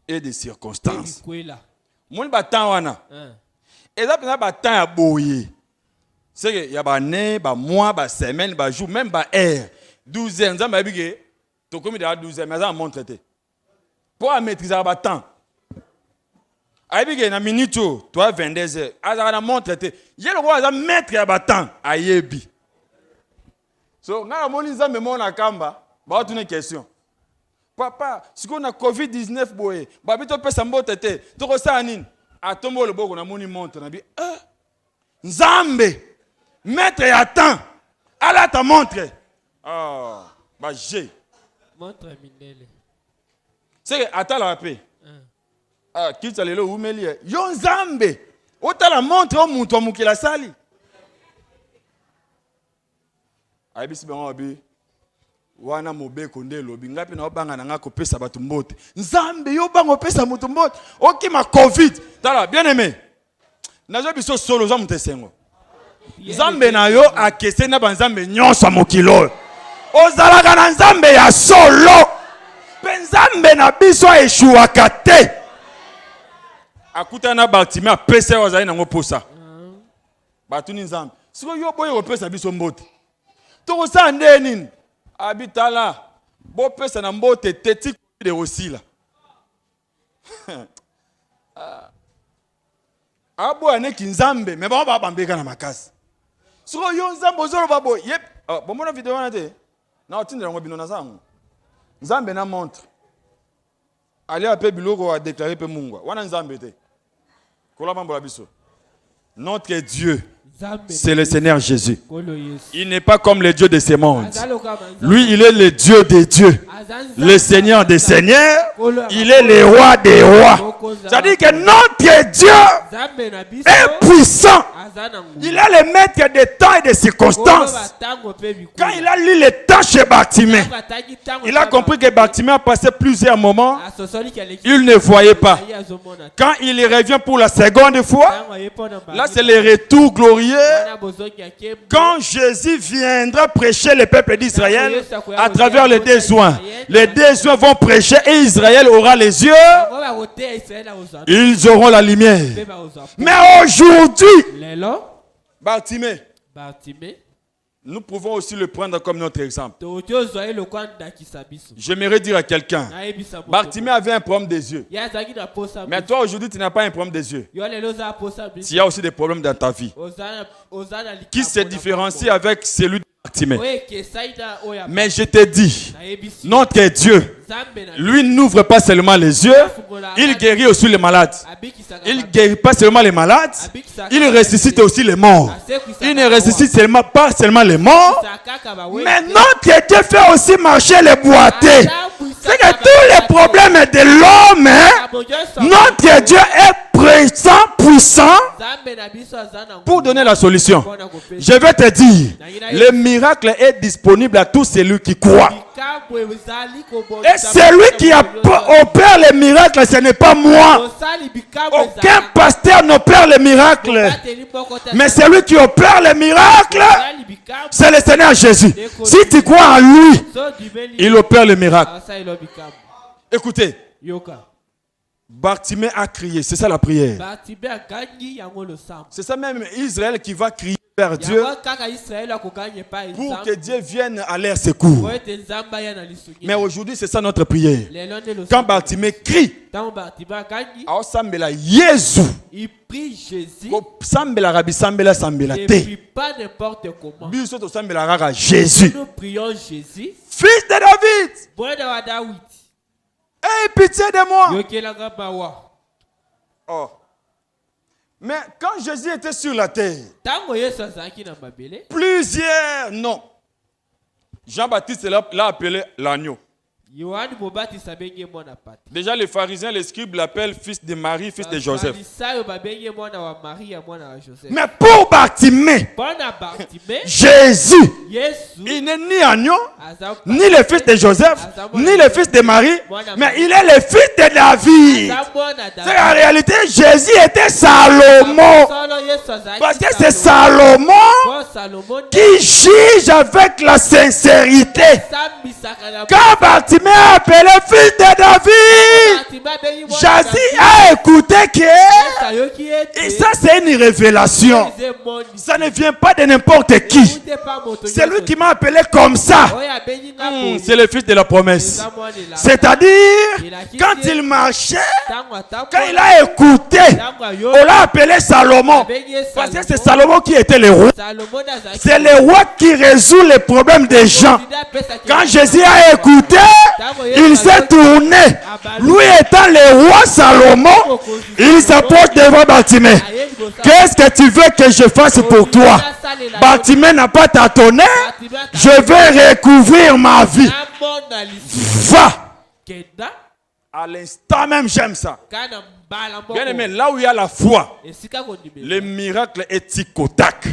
et des circonstances. Mon batan wana. Et ça pena batan ya boye. C'est que y a ba né, ba mois, ba semaine, ba jour, même ba heure. 12 heures, ça m'a dit que to comme il a 12 heures, mais ça montre te. Pour maîtriser ba temps. Aïe que na minute toi 22 heures. Ça na montre te. Il le roi ça mettre ya ba temps ayebi. So na moni za me mona kamba, ba tu une question. Papa, si on a COVID-19 boye, ba bito pesa mbote te. To ko sa nini? Atombo le boko na moni montre na bi. Nzambe. Maître ya temps. Ala ta montre. Ah, bah j'ai. Montre mindele. C'est que atala la paix. Ah, qui t'a lelo umeli. Yo nzambe. Ota la montre au muntu mukila sali. Aibisi bango abi. Wana mobe konde lobi ngapi na obanga na ngako pesa batu mbote. Nzambe yo bango pesa mutu mbote. Oki ma Covid. Tala bien aimé. Nazo biso solo za mutesengo. Nzambe na yo akese na banzambe nyonso mokilo. Ozalaka na nzambe ya solo. Pe nzambe na biso eshuaka te. Akuta na Bartimée apesa ozali nango posa. Batu ni nzambe. Siko yo boye opesa biso mbote. Toko sa ndenini. Abitala. Bo pesa na mbote teti de osila. Abo aneki nzambe me ba bambeka na makasi. Siko yo nzambe ozolo babo yep bomona video wana te na otindela ngo bino na zangu nzambe na montre ali ape biloko a déclarer pe mungwa wana nzambe te kola bambola biso notre Dieu c'est le Seigneur Jésus. Il n'est pas comme le Dieu de ce monde. Lui, il est le Dieu des dieux, le Seigneur des seigneurs. Il est le roi des rois. C'est-à-dire que notre Dieu est puissant. Il est le maître des temps et des circonstances. Quand il a lu le temps chez Bartimée, il a compris que Bartimée a passé plusieurs moments. Il ne voyait pas. Quand il revient pour la seconde fois, là c'est le retour glorieux. Quand Jésus viendra prêcher le peuple d'Israël à travers les deux joints. Les deux joints vont prêcher et Israël aura les yeux. Ils auront la lumière. Mais aujourd'hui, Bartimée, nous pouvons aussi le prendre comme notre exemple. J'aimerais dire à quelqu'un, Bartimée avait un problème des yeux. Mais toi aujourd'hui tu n'as pas un problème des yeux. Il y a aussi des problèmes dans ta vie qui se différencient avec celui de Bartimée. Mais je te dis, notre Dieu, lui n'ouvre pas seulement les yeux, il guérit aussi les malades. Il ne guérit pas seulement les malades, il ressuscite aussi les morts. Il ne ressuscite pas seulement les morts, mais notre Dieu fait aussi marcher les boités. C'est que tous les problèmes de l'homme, notre Dieu est pour donner la solution. Je vais te dire, le miracle est disponible à tous celui qui croit. Et celui qui opère les miracles, ce n'est pas moi. Aucun pasteur n'opère les miracles. Mais celui qui opère les miracles, c'est le Seigneur Jésus. Si tu crois en lui, il opère les miracles. Écoutez, Bartimée a crié, c'est ça la prière. C'est ça même Israël qui va crier vers Dieu pour que Dieu vienne à leur secours. Mais aujourd'hui, c'est ça notre prière. Quand Bartimée crie, il prie Jésus. Ne prie pas n'importe comment. Jésus. Nous prions Jésus. Fils de David. Aie pitié de moi. Oh. Mais quand Jésus était sur la terre, plusieurs noms. Jean-Baptiste l'a appelé l'agneau. Déjà les pharisiens, les scribes l'appellent fils de Marie, fils de Joseph. Mais pour Bartimée, Jésus, il n'est ni agneau, ni le fils de Joseph, ni le fils de Marie, mais il est le fils de David. C'est en réalité, Jésus était Salomon. Parce que c'est Salomon qui juge avec la sincérité. Quand Bartimée a appelé fils de David, Jésus a écouté que et ça c'est une révélation. Ça ne vient pas de n'importe qui. C'est lui qui m'a appelé comme ça. C'est le fils de la promesse. C'est-à-dire, quand il marchait, quand il a écouté, on l'a appelé Salomon. Parce que c'est Salomon qui était le roi. C'est le roi qui résout les problèmes des gens. Quand Jésus a écouté, il s'est tourné. Lui étant le roi Salomon, il s'approche devant Bartimée. Qu'est-ce que tu veux que je fasse pour toi? Bartimée n'a pas tâtonné. Je vais recouvrir ma vie. Va. À l'instant même, j'aime ça. Bien aimé, là où il y a la foi, le miracle est tic-au-tac.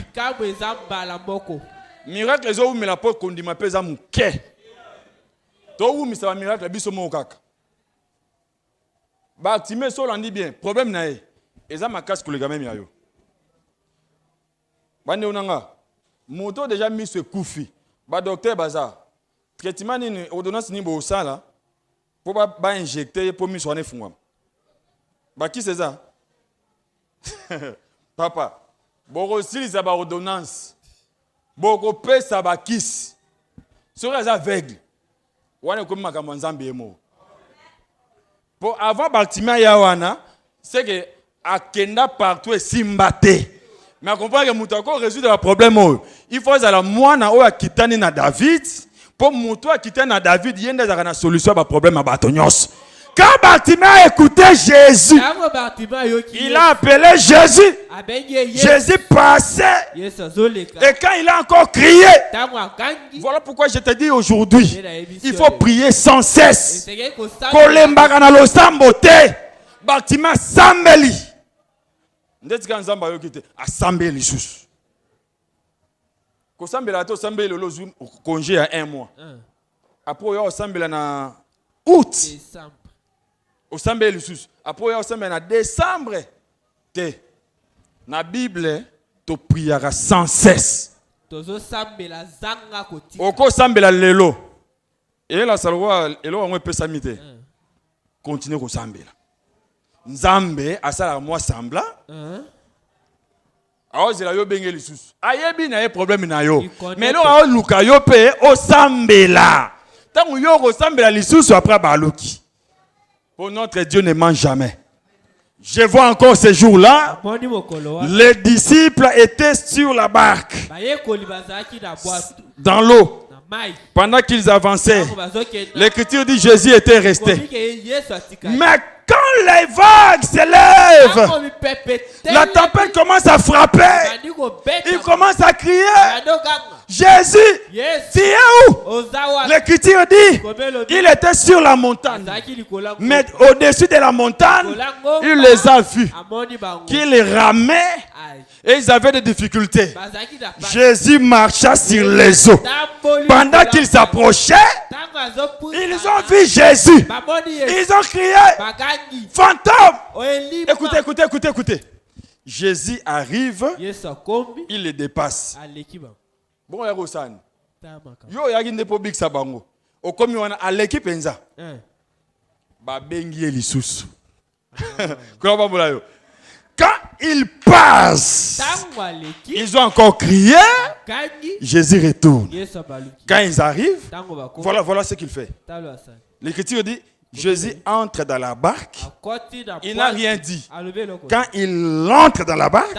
Miracle, les autres, mais la porte qu'on dit, ma pèse à mon quai. Toi, où, mais c'est un miracle, la bise au mon cac. Bartimée, ça, on dit bien. Problème, n'a et ça, ma casse, que les gamins, y'a yo. Bande, on a moto déjà mis ce koufi. Bah, docteur Bazar. Traitement, ni ordonnance, ni beau ça, là. Pour pas injecter, pour mis soigner fou. Bah, qui c'est ça? Papa. Bon, aussi, les ordonnance. Bon, paie ça, bah, kiss. Sur les aveugles. Pour avant Bartimée Yawana, c'est que Akenda partout est simbaté. Mais on comprend que Moutako résout le problème. Il faut que la moine a quitté na David. Pour Moutou a quitté na David, il y a une solution à problème à Batonios. Quand Bartimée a écouté Jésus, il a appelé Jésus. Jésus passait. Et quand il a encore crié, voilà pourquoi je te dis aujourd'hui, il faut prier sans cesse. Bartimée sambeli. Sambeli sous. Kosambela to sambeli le congé à 1 mois. Après il y a sambela na août. Au sambeli sous. Après il y a sambela na décembre. Te na Bible to priera sans cesse. Oko sambela lelo. Et la salwa elo on peut samite. Continuez ko sambela. Nzambe asala moi sambla. Alors c'est la yo bengeli sous. Ayebi na problème na yo. Mais lo a luka yo pe o sambela. Tant yo ko sambela lisusu après baluki. Pour notre Dieu ne ment jamais. Je vois encore ce jour-là, les disciples étaient sur la barque, dans l'eau. Pendant qu'ils avançaient, l'Écriture dit Jésus était resté. Mais quand les vagues s'élèvent, la tempête commence à frapper. Il commence à crier. Jésus, tu es où? L'Écriture dit, il était sur la montagne. Mais au-dessus de la montagne, il les a vus. Qu'il ramait Et ils avaient des difficultés. bazaki na pasi. Jésus marcha sur les eaux. Pendant qu'ils s'approchaient, ils ont vu Jésus. Ils ont crié, fantôme. Écoutez, écoutez, écoutez, écoutez. Jésus arrive, il les dépasse. Bon, ya Rosan. Yo ya ginde po big sabango. O komi wana aleki penza. Ba bengi elisusu. Quand ils passent, ils ont encore crié. Jésus retourne. Quand ils arrivent, voilà ce qu'il fait. L'Écriture dit, Jésus entre dans la barque. Il n'a rien dit. Quand il entre dans la barque,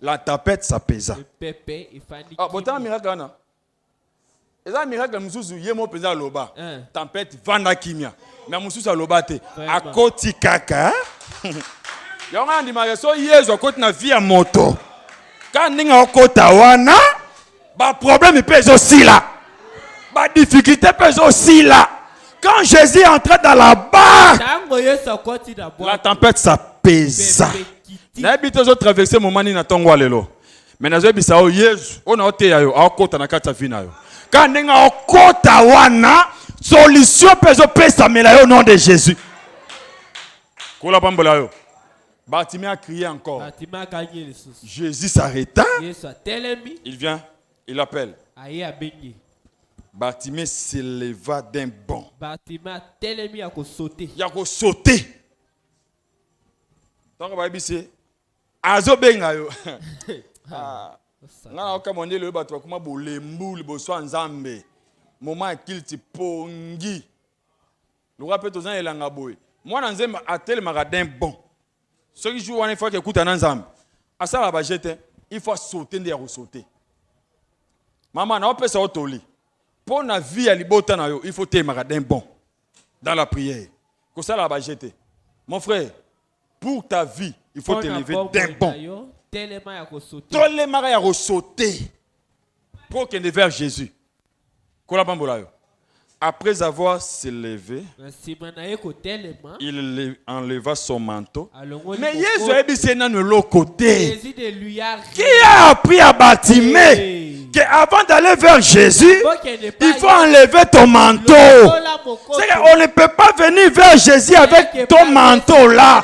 la tempête s'apaisa. Ah, bon, un miracle, non? Et ça, un miracle, loba. Tempête, vanda kimia. Mais mususu loba te. A koti kaka. Yonga ndi mareso yezo koti na via moto. Quand ninga okota wana, ba problème pèse aussi là. Ba difficulté pèse aussi là. Quand Jésus entrait dans la barque, la tempête s'apaisa. Nabi tozo traverser moment ni na tongo lelo. Mais nazo bisa o Yesu, ona oteya yo, akota na kata vina yo. Quand ninga okota wana, solution pèse mela yo au nom de Jésus. Kola pambola yo. Bartimée a crié encore. Jésus s'arrêta. Il vient, il appelle. Bartimée s'éleva d'un bond. Il a sauté. Donc, on va dire, Azo benga yo. Nga okamone le bato kuma bolembu liboso nzambe. Moment qu'il ti pongi. Le rappel tozan elanga boy. Moi na nzemba atel magadin bon. Ceux qui jouent, il faut qu'ils écoutent un ensemble. À ça, la bajette, il faut sauter, il faut sauter. Maman, on peut sauter. Pour la vie, il faut te bon dans la prière. Comme ça, la bajette. Mon frère, pour ta vie, il faut te lever d'un bon. Tous les marins ont sauté pour qu'il ne vers Jésus. Après avoir s'élevé, il enleva son manteau. Mais Jésus est bien de l'autre côté. Qui a appris à Bartimée qu'avant d'aller vers Jésus, il faut enlever ton manteau. On ne peut pas venir vers Jésus avec ton manteau là.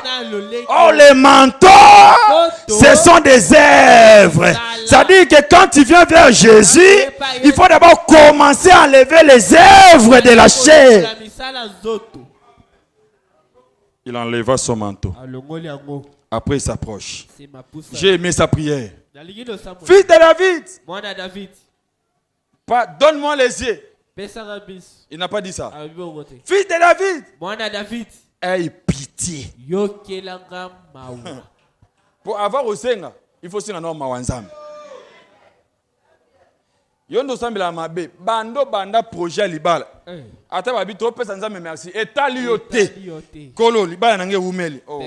Oh, les manteaux, ce sont des œuvres. C'est-à-dire que quand tu viens vers Jésus, il faut d'abord commencer à enlever les œuvres de la chair. Il enleva son manteau. Après, il s'approche. J'ai aimé sa prière. Fils de David, donne-moi les yeux. Il n'a pas dit ça. Fils de David, aie pitié. Pour avoir au Seigneur, il faut se rendre mawanzam. Yondo sambela mabe bando banda projet libala ata babito pesa nzambe merci etali yote kolo libala nange umeli oh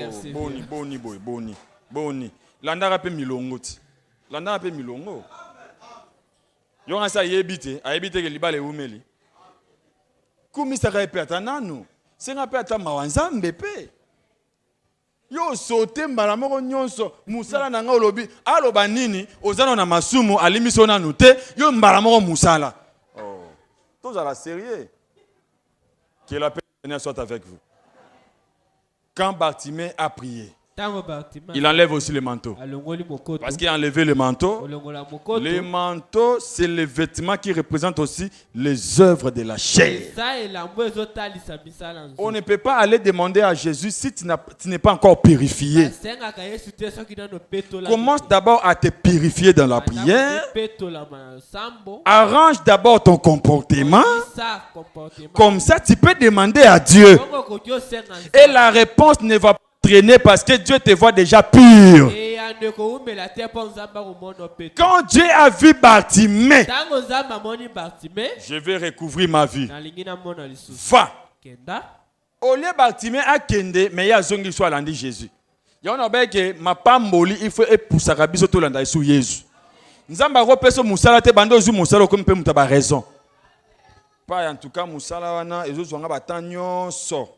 boni landaka pe milongo ti landaka pe milongo yonga sa yebite ayebite ke libala umeli kumisa ka pe ata nanu senga pe ata mawanzambe pe yo sauté mbala moko nyonso musala nanga olobi aloba nini ozana na masumu alimiso na nute yo mbala moko musala oh tous à la sérieux que la paix du Seigneur soit avec vous. Quand Bartimée a prié, il enlève aussi le manteau. Parce qu'il a enlevé le manteau. Le manteau, c'est le vêtement qui représente aussi les œuvres de la chair. On ne peut pas aller demander à Jésus si tu n'es pas encore purifié. Commence d'abord à te purifier dans la prière. Arrange d'abord ton comportement. Comme ça, tu peux demander à Dieu. Et la réponse ne va pas traîner parce que Dieu te voit déjà pur. Quand Dieu a vu Bartimée, je vais recouvrir ma vie. Va. Au lieu Bartimée a kende, mais il y a zongi soit l'andi Jésus. Il y a un que ma pamboli il faut épouser rabiso to landa sous Jésus. Nzamba repeso musala te bando zu musala comme pe mutaba raison. Pas en tout cas musala wana ezo zonga batanyo so.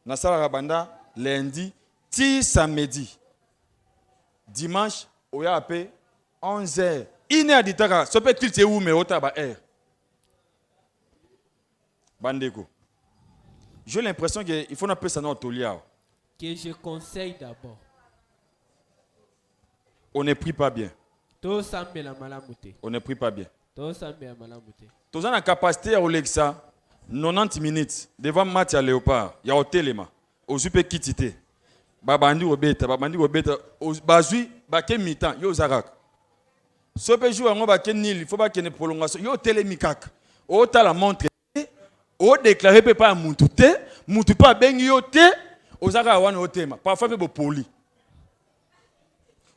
Na sala rabanda lundi, ti samedi, dimanche, Oya appelé 11h. Il a dit que ce peut qu'il où mais autant ba air. Bandeko. J'ai l'impression qu'il faut appeler ça notre tolia. Que je conseille d'abord. On ne prie pas bien. To sambe la malamute. On ne prie pas bien. To sambe la malamute. Tous en a capacité à Olexa 90 minutes devant match à Léopard. Il y a au téléma. Au super kitité. Babandi obeta, bazui baké mi-temps yo zarak. Ce peut jouer en baké nil, il faut pas qu'il y ait une prolongation. Yo télémikak. O ta la montre. O déclaré pas mututé, mutu pas ben yo té, o zaka wana o tema. Parfois peu poli.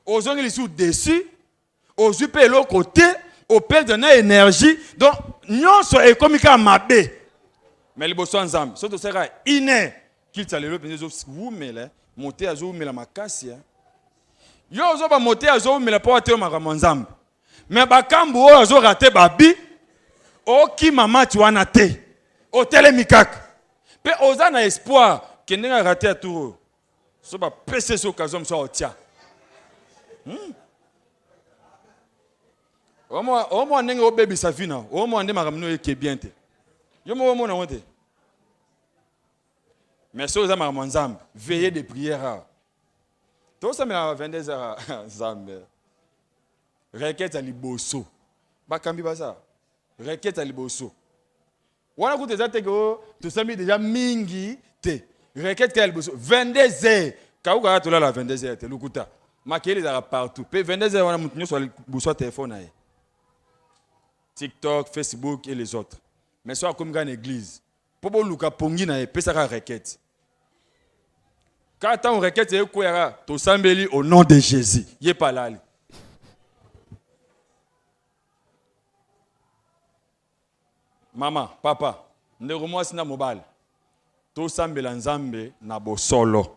Aux gens qui sont dessus, aux super l'autre côté, au père de notre énergie. Donc, nous sommes comme un mabé. Mais les bossons ensemble, surtout c'est inné. Qu'il s'allait le pénézo, vous mais là, monter à zo mais la macassia. Yo zo ba monter à zo mais la pas te ensemble. Mais ba kambo a zo raté babi. O ki mama tu wana te. O tele mikak. Pe ozana espoir que n'enga raté à tout. So ba pc so kazom so otia. Au moins, n'enga o baby safina. Au moins, n'enga maramno eke bien te. Yo mo mo na wonte. Mais si vous avez un zambe, veillez de prière. Tout ça, mais à 22h, zambe. Requête à liboso. Bakambi basa. Requête à liboso. Wana koute za te ko, tout ça, déjà mingi te. Requête à liboso. 22h. Kaou ka to la 22h te lukuta. Maquiller les partout. Pe 22h wana mutunyo sur le téléphone aye. TikTok, Facebook et les autres. Mais soit comme une église. Pobo luka pongi na pesaka requête. Quand on requête et quoi to sambeli au nom de Jésus. Yé pas là. Maman, papa, ne remoi sina mobile. To sambela nzambe na bo solo.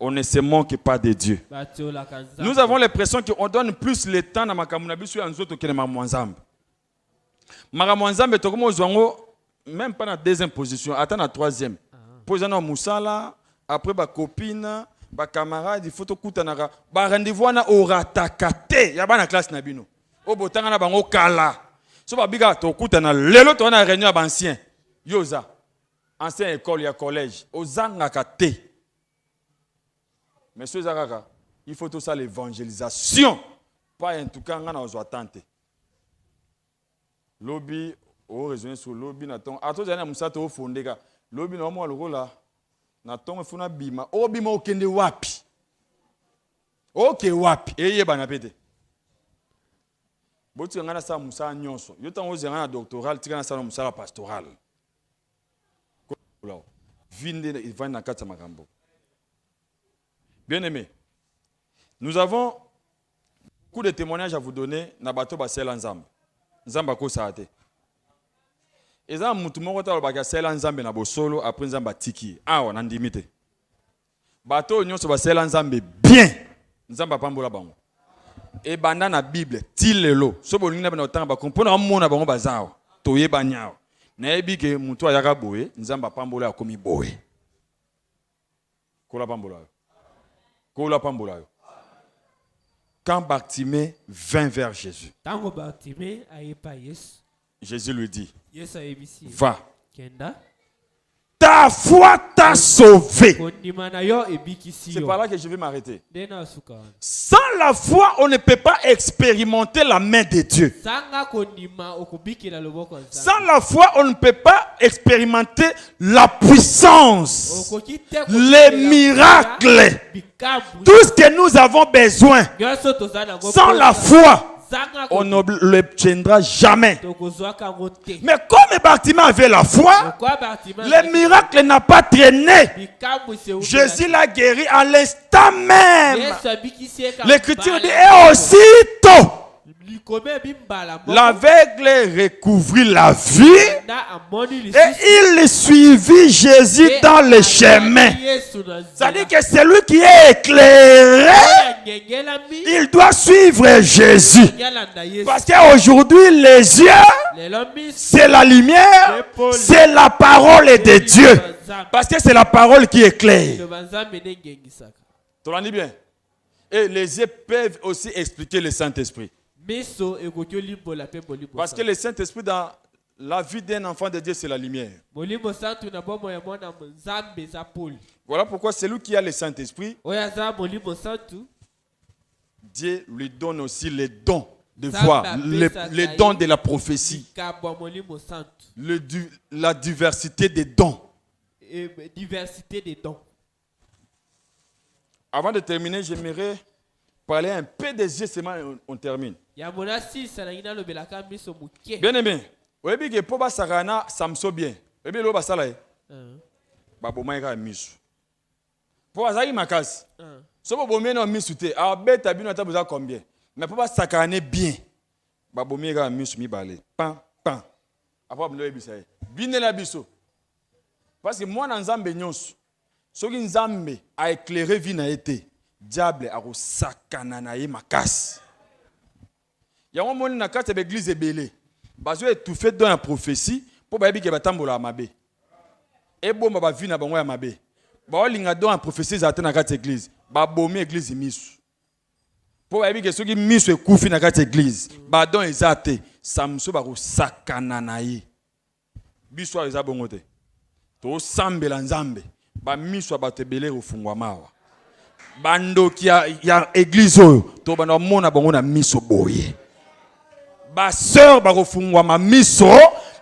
On ne se manque pas de Dieu. Nous avons l'impression qu'on donne plus le temps dans ma kamunabisu en autres que dans ma mwanzambe. Ma mwanzambe to comme même pas dans la deuxième position, attends la troisième. Posant Moussala, après ma copine, ma camarade, il faut tout écouter na ba rendez-vous na oratakate, ya ba na classe na bino. O botanga na bango kala. So ba biga to écouter na lelo to na réunion ba ancien. Yoza. Ancien école ya collège. Ozanga kate. Monsieur Zaraka, il faut tout ça l'évangélisation. Pas en tout cas on a tenter. Lobby au raisonner sur lobby naton ato jana musato au fondé ka lobby na mo aloko la naton funa bima o bima okende wapi OK wapi eye bana pete boti ngana sa musa nyonso yo tan oze ngana doctoral tika na sa musa pastoral ko vinde va na kata makambo. Bien aimé, nous avons beaucoup de témoignages à vous donner na bato basela nzambe nzamba ko saate. Eza mutu moko ta ba sela nzambe na bosolo après nzamba tiki. Awa na ndimite. Bato nyonso basela nzambe bien. Nzamba pambola bango. E banda na Bible tilelo. So bolingi na bana tanga ba kompona mona bango bazao. Toyeba nyao. Na yebi ke mutu ayaka boye nzamba pambola akomi boye. Kola pambola. Kola pambola. Quand Bartimée vint vers Jésus, Jésus lui dit, va, ta foi t'a sauvé. C'est par là que je vais m'arrêter. Sans la foi, on ne peut pas expérimenter la main de Dieu. Sans la foi, on ne peut pas expérimenter la puissance, les miracles, tout ce que nous avons besoin. Sans la foi, on ne l'obtiendra jamais. Mais comme Bartimée avait la foi, le miracle n'a pas traîné. Jésus l'a guéri à l'instant même. L'Écriture dit, et aussitôt, l'aveugle recouvrit la vue et il suivit Jésus dans le chemin. C'est-à-dire que celui qui est éclairé, il doit suivre Jésus. Parce qu'aujourd'hui, les yeux, c'est la lumière, c'est la parole de Dieu. Parce que c'est la parole qui éclaire. Tu l'as dit bien. Et les yeux peuvent aussi expliquer le Saint-Esprit. Miso ekoki olimbola pe molimo Parce que santu. le Saint-Esprit, dans la vie d'un enfant de Dieu, c'est la lumière. Molimo santu na bomoi ya mwana nzambe eza pole. Voilà pourquoi celui qui a le Saint-Esprit, Oyo aza molimo santu, Dieu lui donne aussi les dons de Nzambe voir, apesa les ye dons de la prophétie, likambo ya molimo santu. la diversité des dons. Et diversité des dons. Avant de terminer, j'aimerais parler un peu des yeux, seulement on termine. Ya mona silisa na ngina lobelaka miso muke. Bien aimé, vous avez que pour Sarana, Samso bien. Vous avez que ça Babomaïra misu. Pour Azari Makas. Si vous avez un misu, alors bête à bien, vous avez combien? Mais pour Sakane bien. Babomaïra misu mi balé. Pan, pan. Après, vous avez dit ça. Bien la biso. Parce que moi, dans Nzambe nyos, ce qui Nzambe a éclairé vie na été, diable a sakana na ye makas. Il y a un moment na carte de l'église ebelé. Bazo étouffé dans la prophétie pour baby ke batambola amabe. Et bon ba vie na bango ya mabe. Ba linga dans la prophétie za na carte église. Ba bomi église misu. Pour baby ke soki misu ekufi na carte église. Ba don ezate samso ba ko sakana na ye. Biso eza bongo te. To sambela nzambe ba miso abatebele ofungwa mawa bandoki ya église oyo to bana mona bango na miso boye ba sœur ba kofungwa ma miso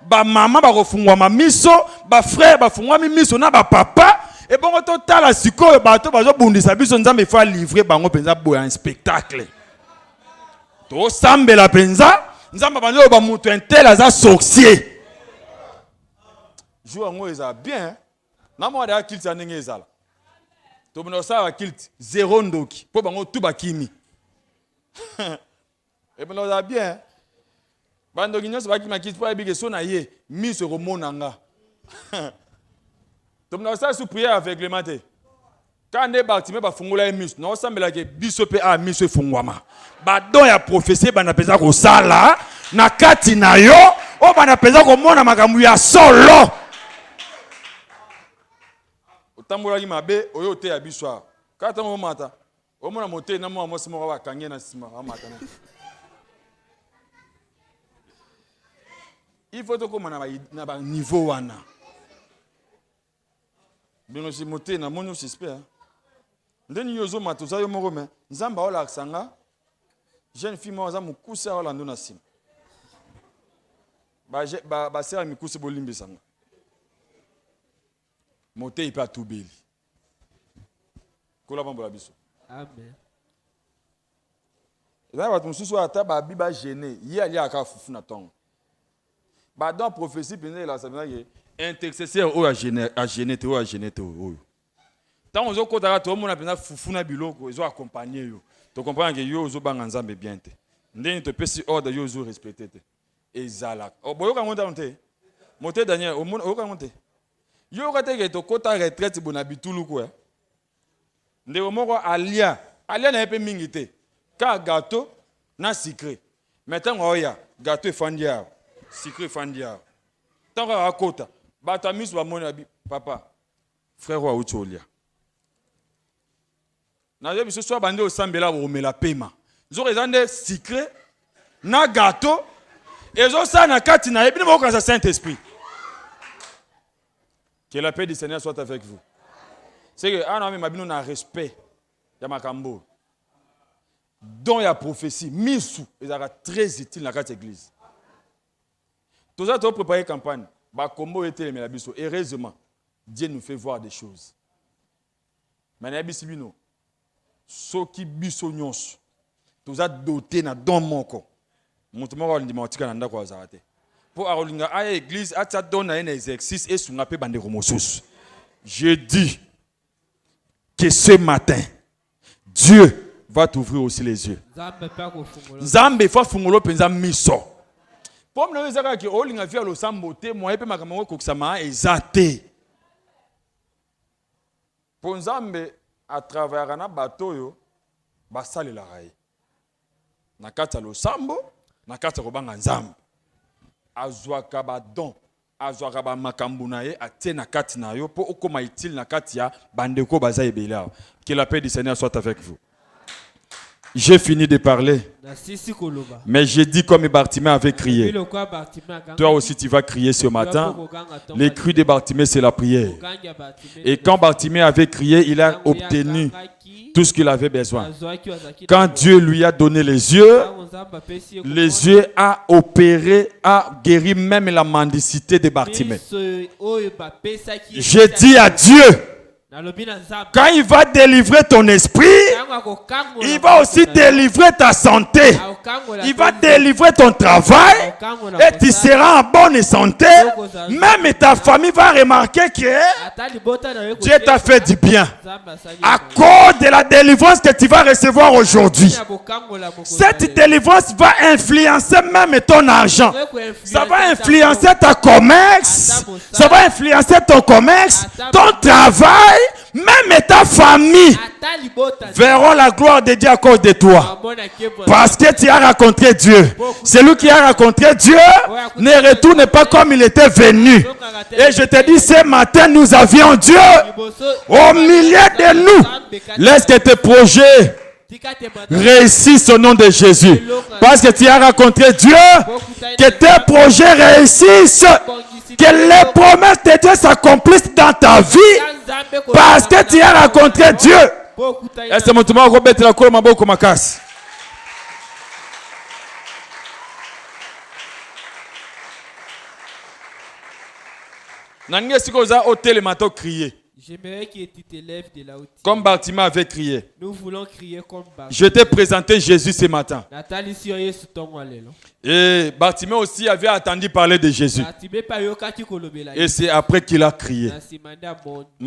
ba mama ba kofungwa ma miso ba frère ba fungwa mi miso na ba papa et bongo to tala sikoyo bato bazo bundisa biso nzambe fa livrer bango penza boya un spectacle to sambela penza nzamba bando ba mutu intel aza sorcier. Jour en eza bien. Na moi da kilt anenge ezala. To bino sa kilt zéro ndoki. Po bango tout bakimi. Et bino za bien. Bando kinyo ba kimi kilt po ebige so na ye, mi se remonanga. To bino sa sous prière aveuglement. Quand ne bâtiment ba fungula emis, no sambela ke biso pe a miso fungwama. Ba don ya prophétie bana peza ko sala na kati na yo, o bana peza ko mona makambu ya solo. Tambola ki mabe oyo te ya biswa kata mo mata o mona mote na mo amosi mo wa kange na sima wa mata na il faut to ko na ba niveau wana bino si mote na monyo suspect ndeni yozo mata za yo moko me nzamba ola aksanga jeune fille mo za mukusa ola ndo na sima ba sera mikusa bolimbisanga Moté il peut tout beli. Kola bambola biso. Amen. Là ba tumususu ata ba biba gêné, yi ali aka fufu na tongo. Ba dans prophétie pene la sabina ye intercesseur o a gêné te oyo. Tant ozo kotaka to mona pena fufu na biloko ezo accompagner yo. To comprendre que yo ozo banga nzambe bien te. Ndeni te pesi ordre yo ozo respecter te. Ezala. O boyoka ngonda onte. Moté Daniel o mona oyoka ngonte. Yo koteke to kota retraite bona bitulu quoi. Ndeko moko alia na epe mingi te. Ka gâteau na secret. Maintenant oya gâteau fandia, secret fandia. Tant ka kota, bata misu ba mona papa. Frère wa ucholia. Na yo biso so bande o sambela bo mela pema. Zo rezande secret na gâteau ezo sa na kati na ebi mo ka Saint-Esprit. Que la paix du Seigneur soit avec vous. C'est que ah non mais mabino na respect ya makambo. Don ya prophétie misu ezara très utile dans cette église. Tous ça to préparer campagne, ba kombo était mais la biso heureusement Dieu nous fait voir des choses. Mais na bisibino soki biso nyonso tous ça doté na don moko. Mutu moko ndimotika na ndako azarate. Pour arolinga à l'église à ta donne un exercice et son appel bande romosus. Je dis que ce matin Dieu va t'ouvrir aussi les yeux. Nzambe fa fungolo penza miso. Pour me dire que olinga via lo sambote moi et pe makamoko koksama ezate. Pour Nzambe à travers na bateau yo basali la rai. Na kata lo sambo, na kata ko banga Nzambe. Azwaka ba don azwaka ba makambu na ye atie na kati na yo po okoma utile na kati ya bandeko baza ebela. Que la paix du Seigneur soit avec vous. J'ai fini de parler. nasisi koloba. Mais j'ai dit comme Bartimée avait crié. Biloko ya Bartimée aganga. Toi aussi tu vas crier ce matin. Okoganga ntongo Les cris de Bartimée, c'est la prière. Okoganga Bartimée. Et quand Bartimée avait crié, il a Ntango obtenu yagangaki, tout ce qu'il avait besoin. azwaki azaki Quand na Dieu lui a donné les yeux, Ntango Nzambe apesi ye les komona, yeux a opéré, a guéri même la mendicité de Bartimée. miso oyo bapesaki ye J'ai dit à Dieu, nalobi na Nzambe, quand il va délivrer ton esprit, ntango akokangola il va aussi maboko na yo, délivrer ta santé. akokangola Il va tonzo, délivrer ton travail akokangola et tu kosala, seras en bonne santé. Même ta famille va remarquer que ata libota na yo Dieu t'a koyeba, fait du bien. Nzambe asali À ekolo. cause de la délivrance que tu vas recevoir aujourd'hui. Na bokangola moko Cette na yo. délivrance va influencer même ton argent. Ça va influencer ta commerce. Ça va influencer ton commerce, ton travail, même ta famille ata libota verront la gloire de Dieu à cause de toi. amona kepo Parce que tu as rencontré Dieu. Celui qui a rencontré Dieu ne retourne pas comme il était venu. Et je te dis, ce matin, nous avions Dieu liboso au milieu de nous. Laisse que tes projets tika te mata réussissent au nom de Jésus. Parce que tu as rencontré Dieu, que tes projets réussissent, que les promesses de Dieu s'accomplissent dans ta vie. Parce que tu as rencontré Dieu. Est-ce que tu m'as rebattu la cour, ma beaucoup ma casse? J'aimerais que tu te lèves de là où tu es. Comme Bartimée avait crié. Nous voulons crier comme Bartimée. Je t'ai présenté Jésus ce matin. Nathalie si oye sutongo lelo. Et Bartimée aussi avait attendu parler de Jésus. Bartimée pa yokaki kolobela. Et c'est après qu'il a crié. Na simanda bon.